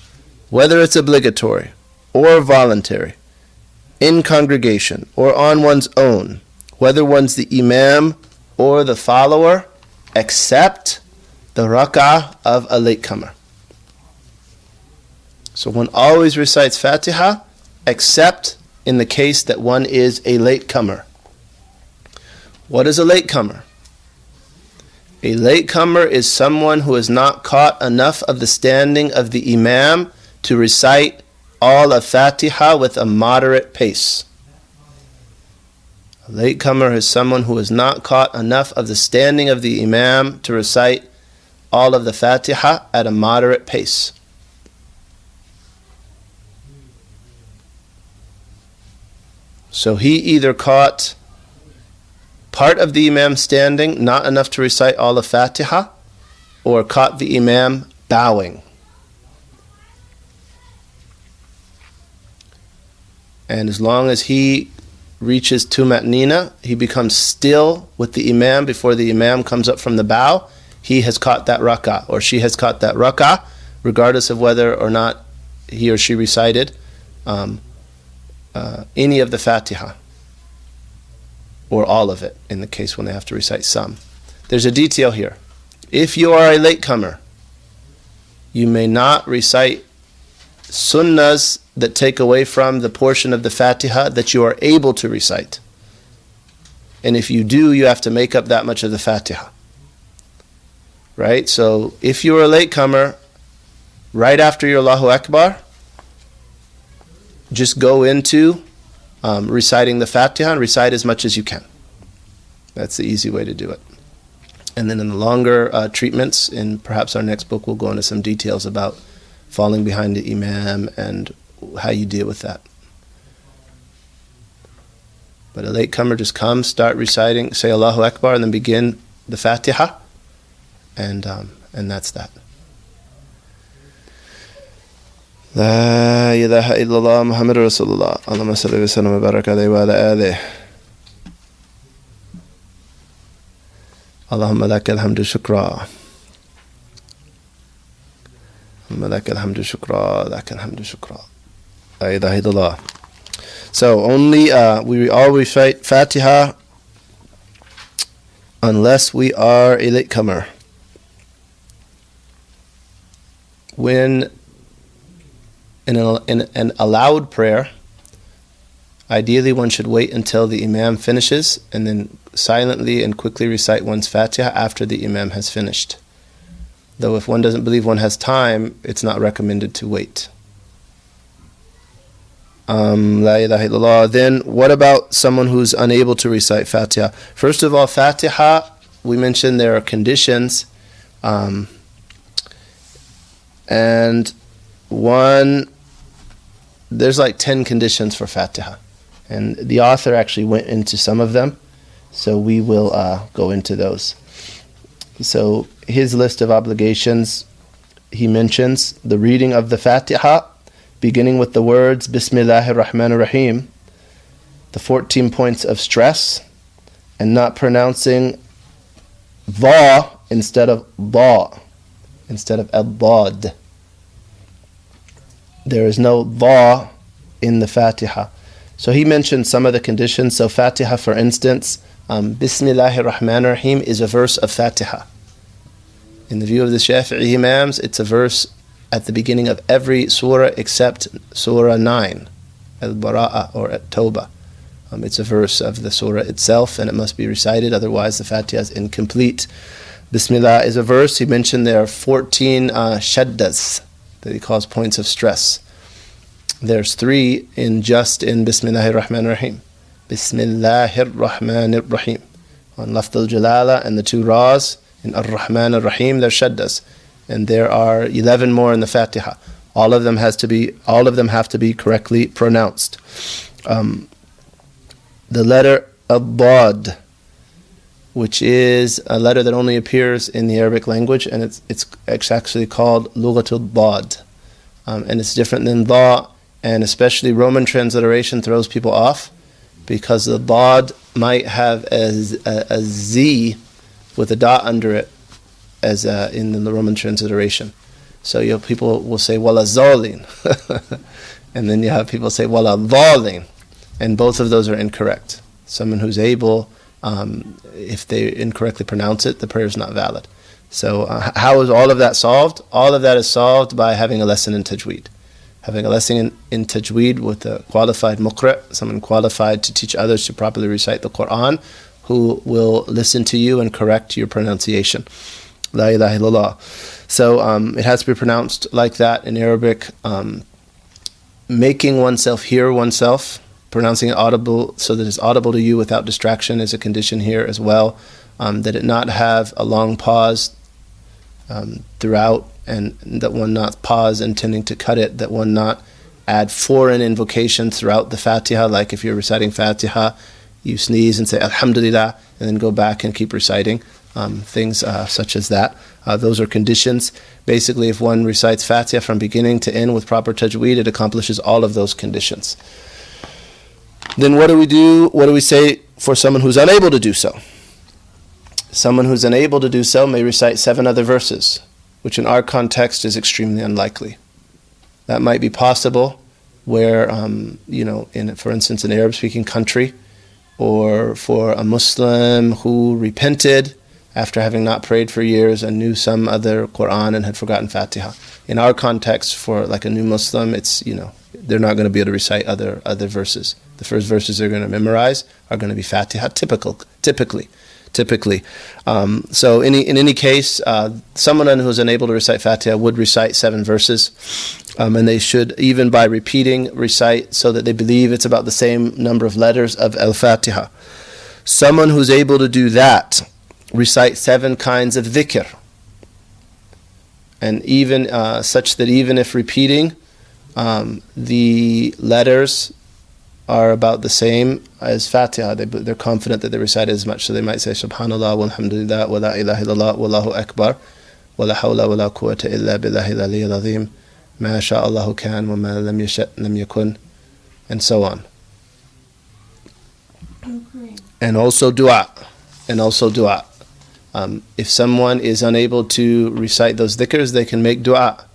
whether it's obligatory or voluntary, in congregation or on one's own, whether one's the imam or the follower, except the rak'ah of a latecomer. So one always recites Fatiha, except in the case that one is a latecomer. What is a latecomer? A latecomer is someone who has not caught enough of the standing of the imam to recite all of Fatiha with a moderate pace. A latecomer is someone who has not caught enough of the standing of the imam to recite all of the Fatiha at a moderate pace. So he either caught part of the imam standing, not enough to recite all of Fatiha, or caught the imam bowing. And as long as he reaches Tumatnina, he becomes still with the imam before the imam comes up from the bow, he has caught that rak'ah, or she has caught that rak'ah, regardless of whether or not he or she recited any of the Fatiha, or all of it, in the case when they have to recite some. There's a detail here. If you are a latecomer, you may not recite sunnahs that take away from the portion of the Fatiha that you are able to recite. And if you do, you have to make up that much of the Fatiha. Right? So if you are a latecomer, right after your Allahu Akbar, just go into reciting the Fatiha and recite as much as you can. That's the easy way to do it. And then in the longer treatments, in perhaps our next book, we'll go into some details about falling behind the imam and how you deal with that. But a latecomer just comes, start reciting, say Allahu Akbar, and then begin the Fatiha, and that's that. La ilaha illallah Muhammadur Rasulullah. Allahumma salli wa sallam wa barak alayhi wa ala alihi. Allahumma laka alhamdu shukra. Allahumma laka alhamdu shukra. Laka alhamdu shukra. La ilaha illallah. So only we all recite Fatiha unless we are a latecomer. When in an allowed prayer, ideally one should wait until the imam finishes and then silently and quickly recite one's Fatiha after the imam has finished. Though if one doesn't believe one has time, it's not recommended to wait. La ilaha illallah. Then what about someone who's unable to recite Fatiha? First of all, Fatiha, we mentioned there are conditions, and there's like 10 conditions for Fatiha, and the author actually went into some of them, so we will go into those. So his list of obligations, he mentions the reading of the Fatiha, beginning with the words Bismillahir Rahmanir Rahim, the 14 points of stress, and not pronouncing dha instead of dha, instead of al-dad. There is no dha in the Fatiha. So he mentioned some of the conditions. So Fatiha, for instance, Bismillahir Rahmanir Rahim is a verse of Fatiha. In the view of the Shafi'i Imams, it's a verse at the beginning of every surah except Surah 9, Al-Bara'ah or At-Tawbah. It's a verse of the surah itself, and it must be recited, otherwise the Fatiha is incomplete. Bismillah is a verse. He mentioned there are 14 shaddas that he calls points of stress. There's 3 in Bismillahir Rahmanir Rahim. Bismillahir Rahmanir Rahim. On Lafd al-Jalala and the 2 Ra's in Ar-Rahman Ar-Rahim, there's shaddas. And there are 11 more in the Fatiha. All of them have to be correctly pronounced. The letter Ad, which is a letter that only appears in the Arabic language, and it's actually called Lughatul Dad. And it's different than Dha and especially Roman transliteration throws people off because the dad might have a Z with a dot under it as in the Roman transliteration. So people will say wala zalin, and then you have people say wala dhalin, and both of those are incorrect. Someone who's able, if they incorrectly pronounce it, the prayer is not valid. So how is all of that solved? All of that is solved by having a lesson in tajweed. Having a lesson in tajweed with a qualified muqra', someone qualified to teach others to properly recite the Quran, who will listen to you and correct your pronunciation. La ilaha illallah. So it has to be pronounced like that in Arabic. Making oneself hear oneself, pronouncing it audible so that it's audible to you without distraction is a condition here as well. That it not have a long pause throughout, and that one not pause intending to cut it, that one not add foreign invocations throughout the Fatiha, like if you're reciting Fatiha, you sneeze and say Alhamdulillah, and then go back and keep reciting, things such as that. Those are conditions. Basically, if one recites Fatiha from beginning to end with proper tajweed, it accomplishes all of those conditions. Then what do we do? What do we say for someone who's unable to do so? Someone who's unable to do so may recite 7 other verses, which in our context is extremely unlikely. That might be possible where, for instance, an Arab-speaking country, or for a Muslim who repented after having not prayed for years and knew some other Quran and had forgotten Fatiha. In our context, for like a new Muslim, it's, they're not going to be able to recite other verses. The first verses they're going to memorize are going to be Fatiha, typically. So in any case, someone who's unable to recite Fatiha would recite 7 verses, and they should, even by repeating, recite so that they believe it's about the same number of letters of Al-Fatiha. Someone who's able to do that, recite 7 kinds of dhikr, and even such that even if repeating, the letters are about the same as Fatiha. They're confident that they recite as much, so they might say Subhanallah walhamdulillah wa la ilaha illallah wallahu akbar wa la hawla wa la quwwata illa billahi al-aliyyil azim ma sha Allahu kan wa ma lam yasha lam yakun, and so on. And also dua. If someone is unable to recite those dhikrs, they can make dua.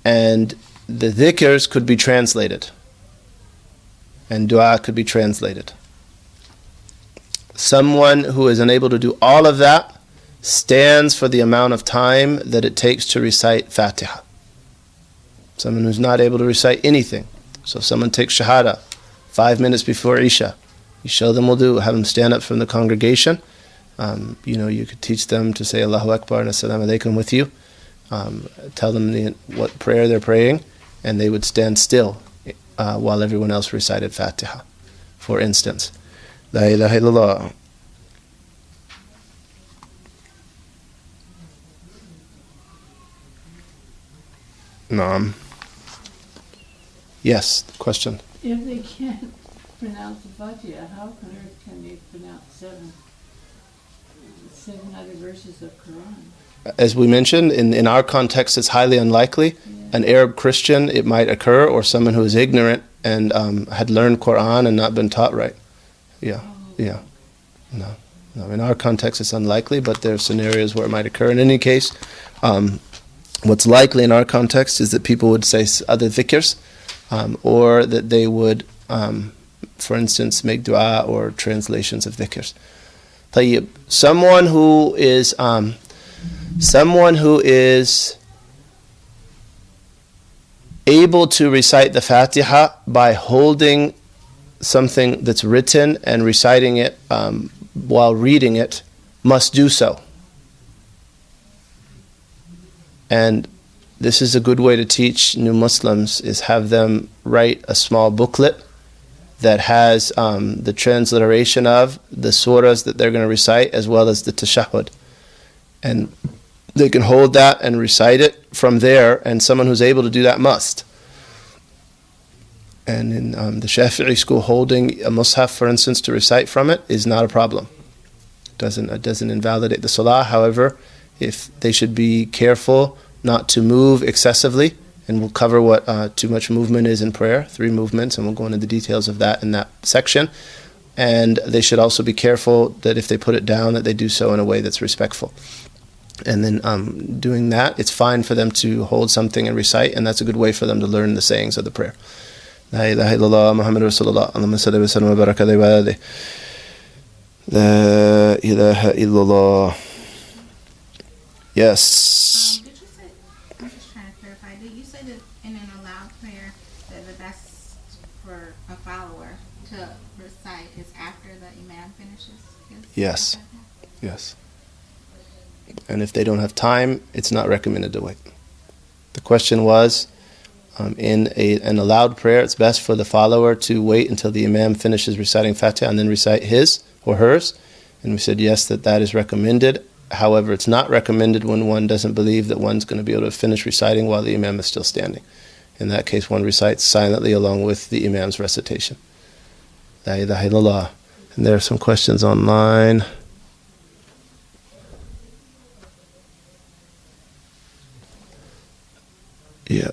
And the dhikrs could be translated, and dua could be translated. Someone who is unable to do all of that stands for the amount of time that it takes to recite Fatiha. Someone who's not able to recite anything. So if someone takes Shahada 5 minutes before Isha, you show them wudu, have them stand up from the congregation. You could teach them to say Allahu Akbar and Assalamu Alaikum with you. Tell them what prayer they're praying, and they would stand still while everyone else recited Fatiha, for instance. La ilaha illallah. Naam. Yes, question. If they can't pronounce the Fatiha, how on earth can they pronounce 7 other verses of Quran? As we mentioned, in our context, it's highly unlikely. An Arab Christian, it might occur, or someone who is ignorant and had learned Quran and not been taught right. No. In our context, it's unlikely, but there are scenarios where it might occur. In any case, what's likely in our context is that people would say other dhikrs, or that they would, for instance, make dua or translations of dhikrs. طيب. Someone who is able to recite the Fatiha by holding something that's written and reciting it while reading it must do so. And this is a good way to teach new Muslims, is have them write a small booklet that has the transliteration of the surahs that they're going to recite, as well as the tashahhud. And they can hold that and recite it from there, and someone who's able to do that must. And in the Shafi'i school, holding a mushaf, for instance, to recite from it is not a problem. It doesn't invalidate the salah. However, if they should be careful not to move excessively And we'll cover what too much movement is in prayer, 3 movements, and we'll go into the details of that in that section. And they should also be careful that if they put it down, that they do so in a way that's respectful. And then doing that, it's fine for them to hold something and recite, and that's a good way for them to learn the sayings of the prayer. La ilaha illallah Muhammad Rasulullah Allahumma salli wa sallam wa baraka alayhi. La ilaha illallah. Yes. Did you say, I'm just trying to clarify, did you say that in an allowed prayer that the best for a follower to recite is after the imam finishes his? Yes. Yes. And if they don't have time, it's not recommended to wait. The question was, in an allowed prayer, it's best for the follower to wait until the imam finishes reciting Fatiha and then recite his or hers. And we said yes, that is recommended. However, it's not recommended when one doesn't believe that one's going to be able to finish reciting while the imam is still standing. In that case, one recites silently along with the imam's recitation. La ilaha illallah. And there are some questions online. Yeah.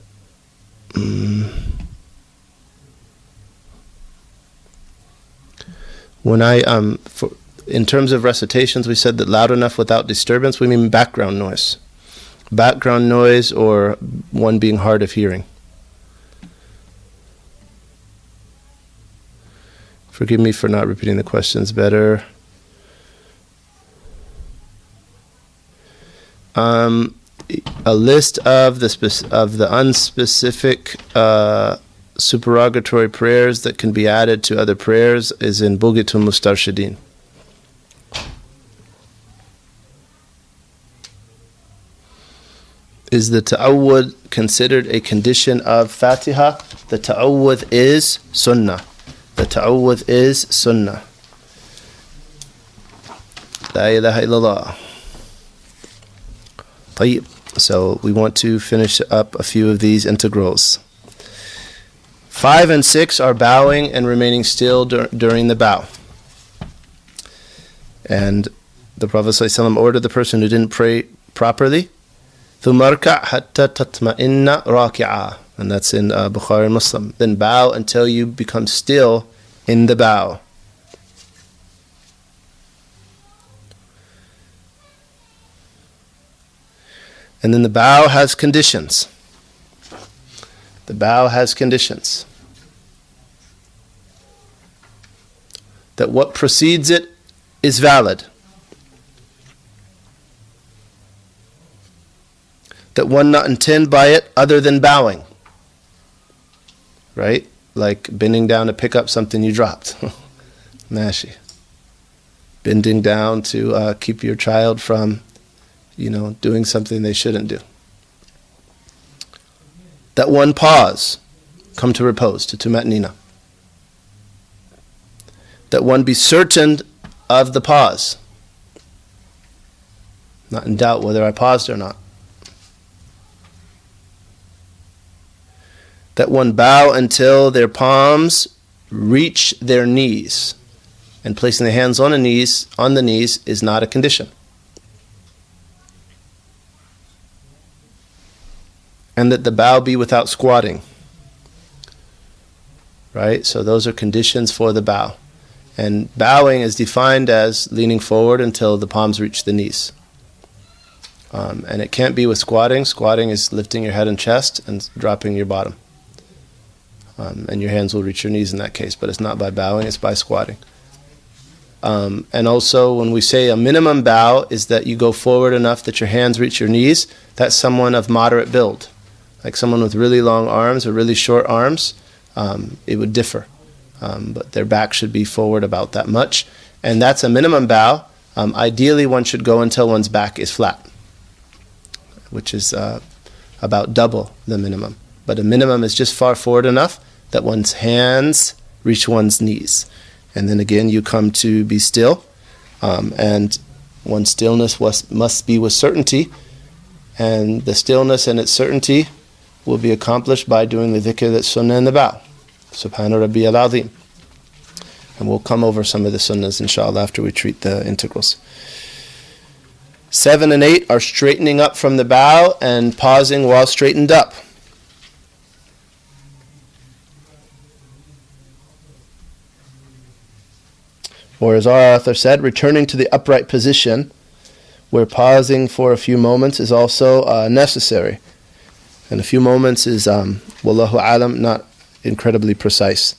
When in terms of recitations, we said that loud enough without disturbance, we mean background noise. Background noise or one being hard of hearing. Forgive me for not repeating the questions better. A list of the unspecific supererogatory prayers that can be added to other prayers is in Bughatul Mustarshidin. Is the ta'awwud considered a condition of Fatiha? The ta'awwud is sunnah. The ta'awwud is sunnah. La ilaha illallah. طيب. So we want to finish up a few of these integrals. 5 and 6 are bowing and remaining still during the bow. And the Prophet ﷺ ordered the person who didn't pray properly, ثُمَّ ارْكَعْ حَتَّى تَطْمَئِنَّ رَاكِعًا. And that's in Bukhari and Muslim. Then bow until you become still in the bow. And then the bow has conditions. The bow has conditions. That what precedes it is valid. That one not intend by it other than bowing. Right? Like bending down to pick up something you dropped. Mashi. Bending down to keep your child from doing something they shouldn't do. That one pause, come to repose, to tumatnina. That one be certain of the pause. Not in doubt whether I paused or not. That one bow until their palms reach their knees. And placing the hands on the knees is not a condition. And that the bow be without squatting. Right? So those are conditions for the bow. And bowing is defined as leaning forward until the palms reach the knees. And it can't be with squatting. Squatting is lifting your head and chest and dropping your bottom. And your hands will reach your knees in that case. But it's not by bowing, it's by squatting. And also when we say a minimum bow is that you go forward enough that your hands reach your knees. That's someone of moderate build. Like someone with really long arms or really short arms, it would differ. But their back should be forward about that much. And that's a minimum bow. Ideally, one should go until one's back is flat, which is about double the minimum. But a minimum is just far forward enough that one's hands reach one's knees. And then again, you come to be still. And one's stillness must be with certainty. And the stillness and its certainty will be accomplished by doing the dhikr that's sunnah in the bow. Subhana Rabbi al-Azim. And we'll come over some of the sunnahs, inshallah, after we treat the integrals. 7 and 8 are straightening up from the bow and pausing while straightened up. Or as our author said, returning to the upright position, where pausing for a few moments is also necessary. And a few moments is, wallahu alam, not incredibly precise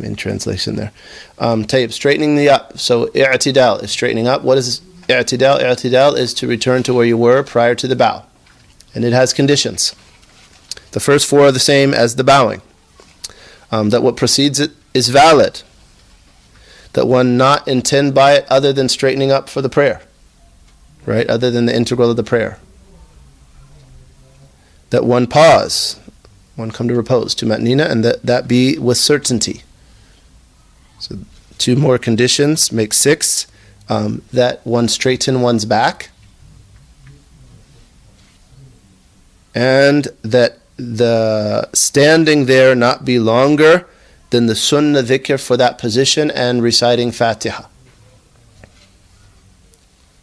in translation there. Tayyib, straightening the up. So i'tidal is straightening up. What is i'tidal? I'tidal is to return to where you were prior to the bow. And it has conditions. The first four are the same as the bowing. That what precedes it is valid. That one not intend by it other than straightening up for the prayer. Right? Other than the integral of the prayer. That one pause. One come to repose, to matnina, and that be with certainty. So 2 more conditions make 6. That one straighten one's back. And that the standing there not be longer than the sunnah dhikr for that position and reciting Fatiha.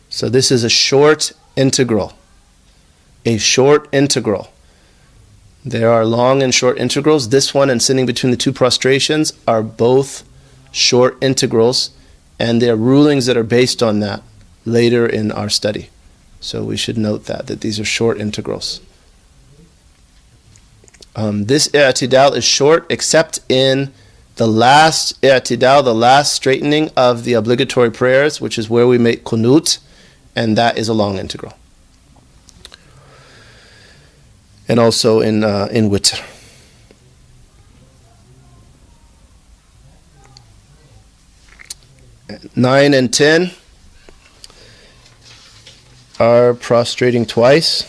So this is a short integral. A short integral. There are long and short integrals. This one and sitting between the 2 prostrations are both short integrals, and there are rulings that are based on that later in our study. So we should note that these are short integrals. This i'tidal is short except in the last i'tidal, the last straightening of the obligatory prayers, which is where we make qunut, and that is a long integral. And also in witr. Nine and 10 are prostrating twice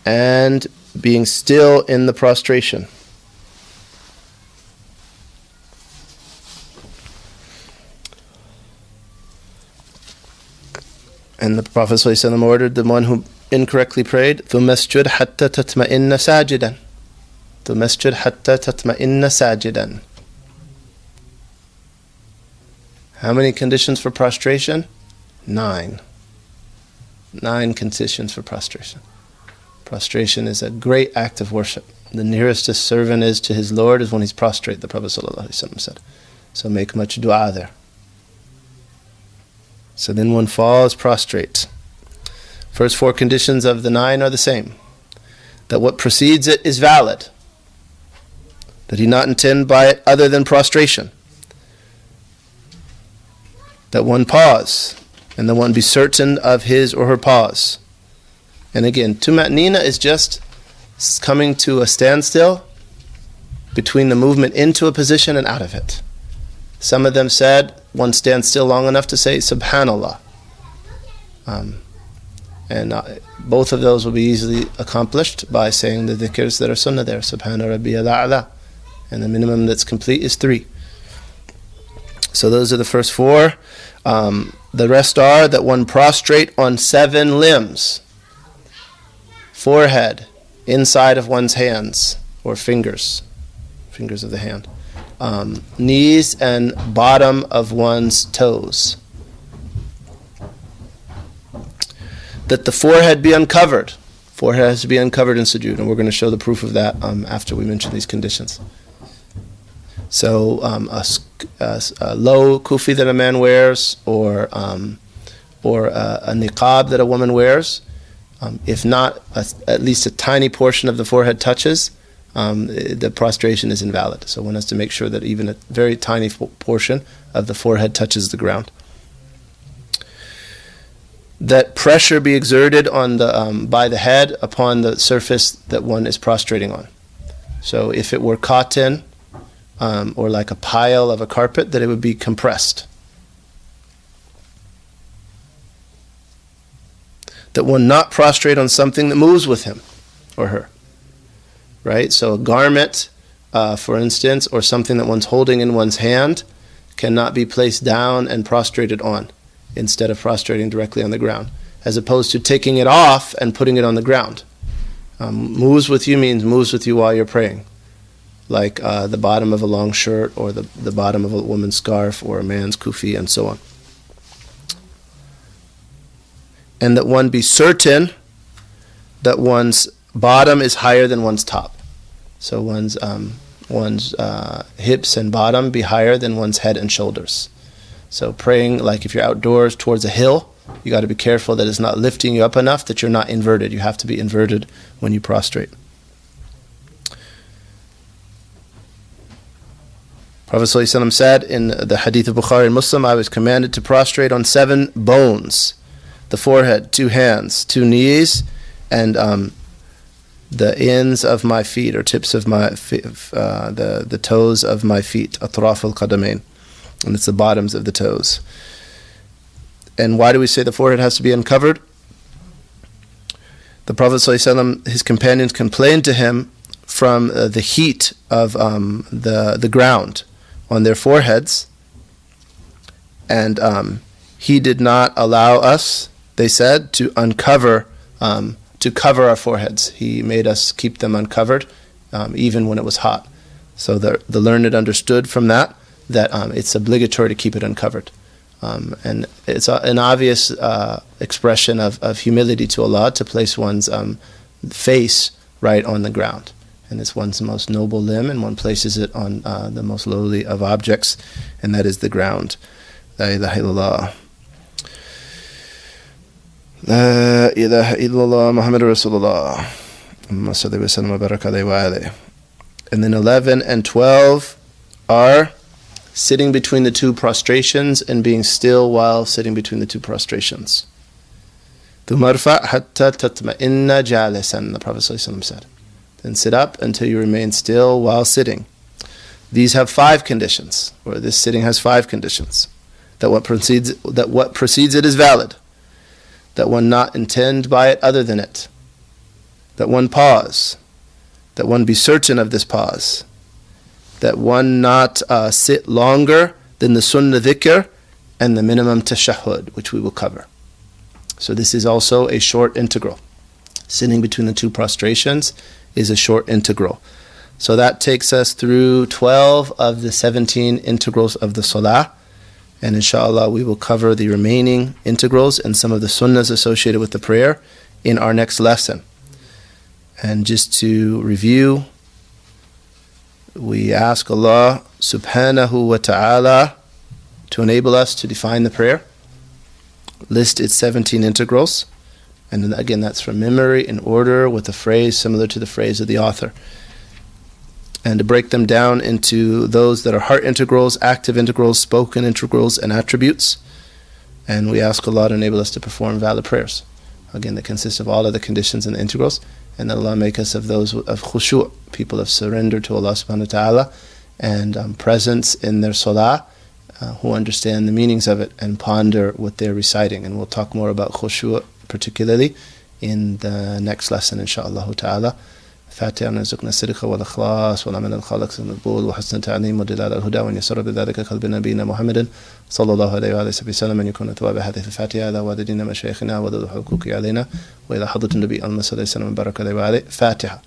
and being still in the prostration. And the Prophet ﷺ ordered the one who incorrectly prayed, ثُمَّ اسْجُدْ حَتَّى تَطْمَئِنَّ سَاجِدًا. ثُمَّ اسْجُدْ حَتَّى تَطْمَئِنَّ سَاجِدًا. How many conditions for prostration? 9. 9 conditions for prostration. Prostration is a great act of worship. The nearest a servant is to his Lord is when he's prostrate, the Prophet ﷺ said. So make much dua there. So then one falls prostrate. First 4 conditions of the 9 are the same. That what precedes it is valid. That he not intend by it other than prostration. That one pause, and that one be certain of his or her pause. And again, tumatnina is just coming to a standstill between the movement into a position and out of it. Some of them said one stands still long enough to say Subhanallah. And both of those will be easily accomplished by saying the dhikrs that are sunnah there. Subhana Rabbiyal A'la. And the minimum that's complete is 3. So those are the first 4. The rest are that one prostrate on 7 limbs. Forehead, inside of one's hands or fingers of the hand. Knees and bottom of one's toes. That the forehead be uncovered. Forehead has to be uncovered in sujood, and we're going to show the proof of that after we mention these conditions. So a low kufi that a man wears, or a niqab that a woman wears, if not at least a tiny portion of the forehead touches, the prostration is invalid. So one has to make sure that even a very tiny portion of the forehead touches the ground. That pressure be exerted on the by the head upon the surface that one is prostrating on. So if it were cotton or like a pile of a carpet, that it would be compressed. That one not prostrate on something that moves with him or her. Right? So a garment, for instance, or something that one's holding in one's hand cannot be placed down and prostrated on, instead of prostrating directly on the ground, as opposed to taking it off and putting it on the ground. Moves with you means moves with you while you're praying, like the bottom of a long shirt or the bottom of a woman's scarf or a man's kufi and so on. And that one be certain that one's bottom is higher than one's top. So one's hips and bottom be higher than one's head and shoulders. So praying, like if you're outdoors towards a hill, you got to be careful that it's not lifting you up enough that you're not inverted. You have to be inverted when you prostrate. Prophet ﷺ said in the hadith of Bukhari and Muslim, I was commanded to prostrate on 7 bones: the forehead, 2 hands, 2 knees, and the ends of my feet, or tips of my the toes of my feet, atraf al-qadamain, and it's the bottoms of the toes. And why do we say the forehead has to be uncovered? The Prophet ﷺ, his companions complained to him from the heat of the ground on their foreheads, and he did not allow us, they said, to cover our foreheads. He made us keep them uncovered, even when it was hot. So the learned understood from that it's obligatory to keep it uncovered. And it's an obvious expression of humility to Allah to place one's face right on the ground. And it's one's most noble limb, and one places it on the most lowly of objects, and that is the ground. La ilaha illallah. La ilaha illallah Muhammadur Rasulullah. And then 11 and 12 are sitting between the 2 prostrations and being still while sitting between the 2 prostrations. Tumarfa hatta tatma'inna jalisan, the Prophet ﷺ said. Then sit up until you remain still while sitting. These have 5 conditions, or this sitting has 5 conditions. That what precedes it is valid. That one not intend by it other than it. That one pause. That one be certain of this pause. That one not sit longer than the sunnah dhikr and the minimum tashahhud, which we will cover. So this is also a short integral. Sitting between the 2 prostrations is a short integral. So that takes us through 12 of the 17 integrals of the salah. And inshallah we will cover the remaining integrals and some of the sunnahs associated with the prayer in our next lesson. And just to review, we ask Allah subhanahu wa ta'ala to enable us to define the prayer, list its 17 integrals, and then again that's from memory in order with a phrase similar to the phrase of the author, and to break them down into those that are heart integrals, active integrals, spoken integrals, and attributes. And we ask Allah to enable us to perform valid prayers, again that consist of all of the conditions and the integrals, and that Allah make us of those of khushu', people of surrender to Allah subhanahu wa ta'ala, and presence in their salah, who understand the meanings of it and ponder what they're reciting. And we'll talk more about khushu' particularly in the next lesson inshaAllah ta'ala. فاتحة ونرزقنا الصدق والإخلاص والعمل الخالص المقبول وحسن التعليم ودلالة الهدى وأن يسر بذلك قلب نبينا محمد صلى الله عليه وآله وسلم أن يكون ثواب هذه الفاتحة إلى والدينا مشايخنا وذو الحقوق علينا وإلى حضرة النبي صلى الله عليه وسلم بارك عليه وآله. فاتحة.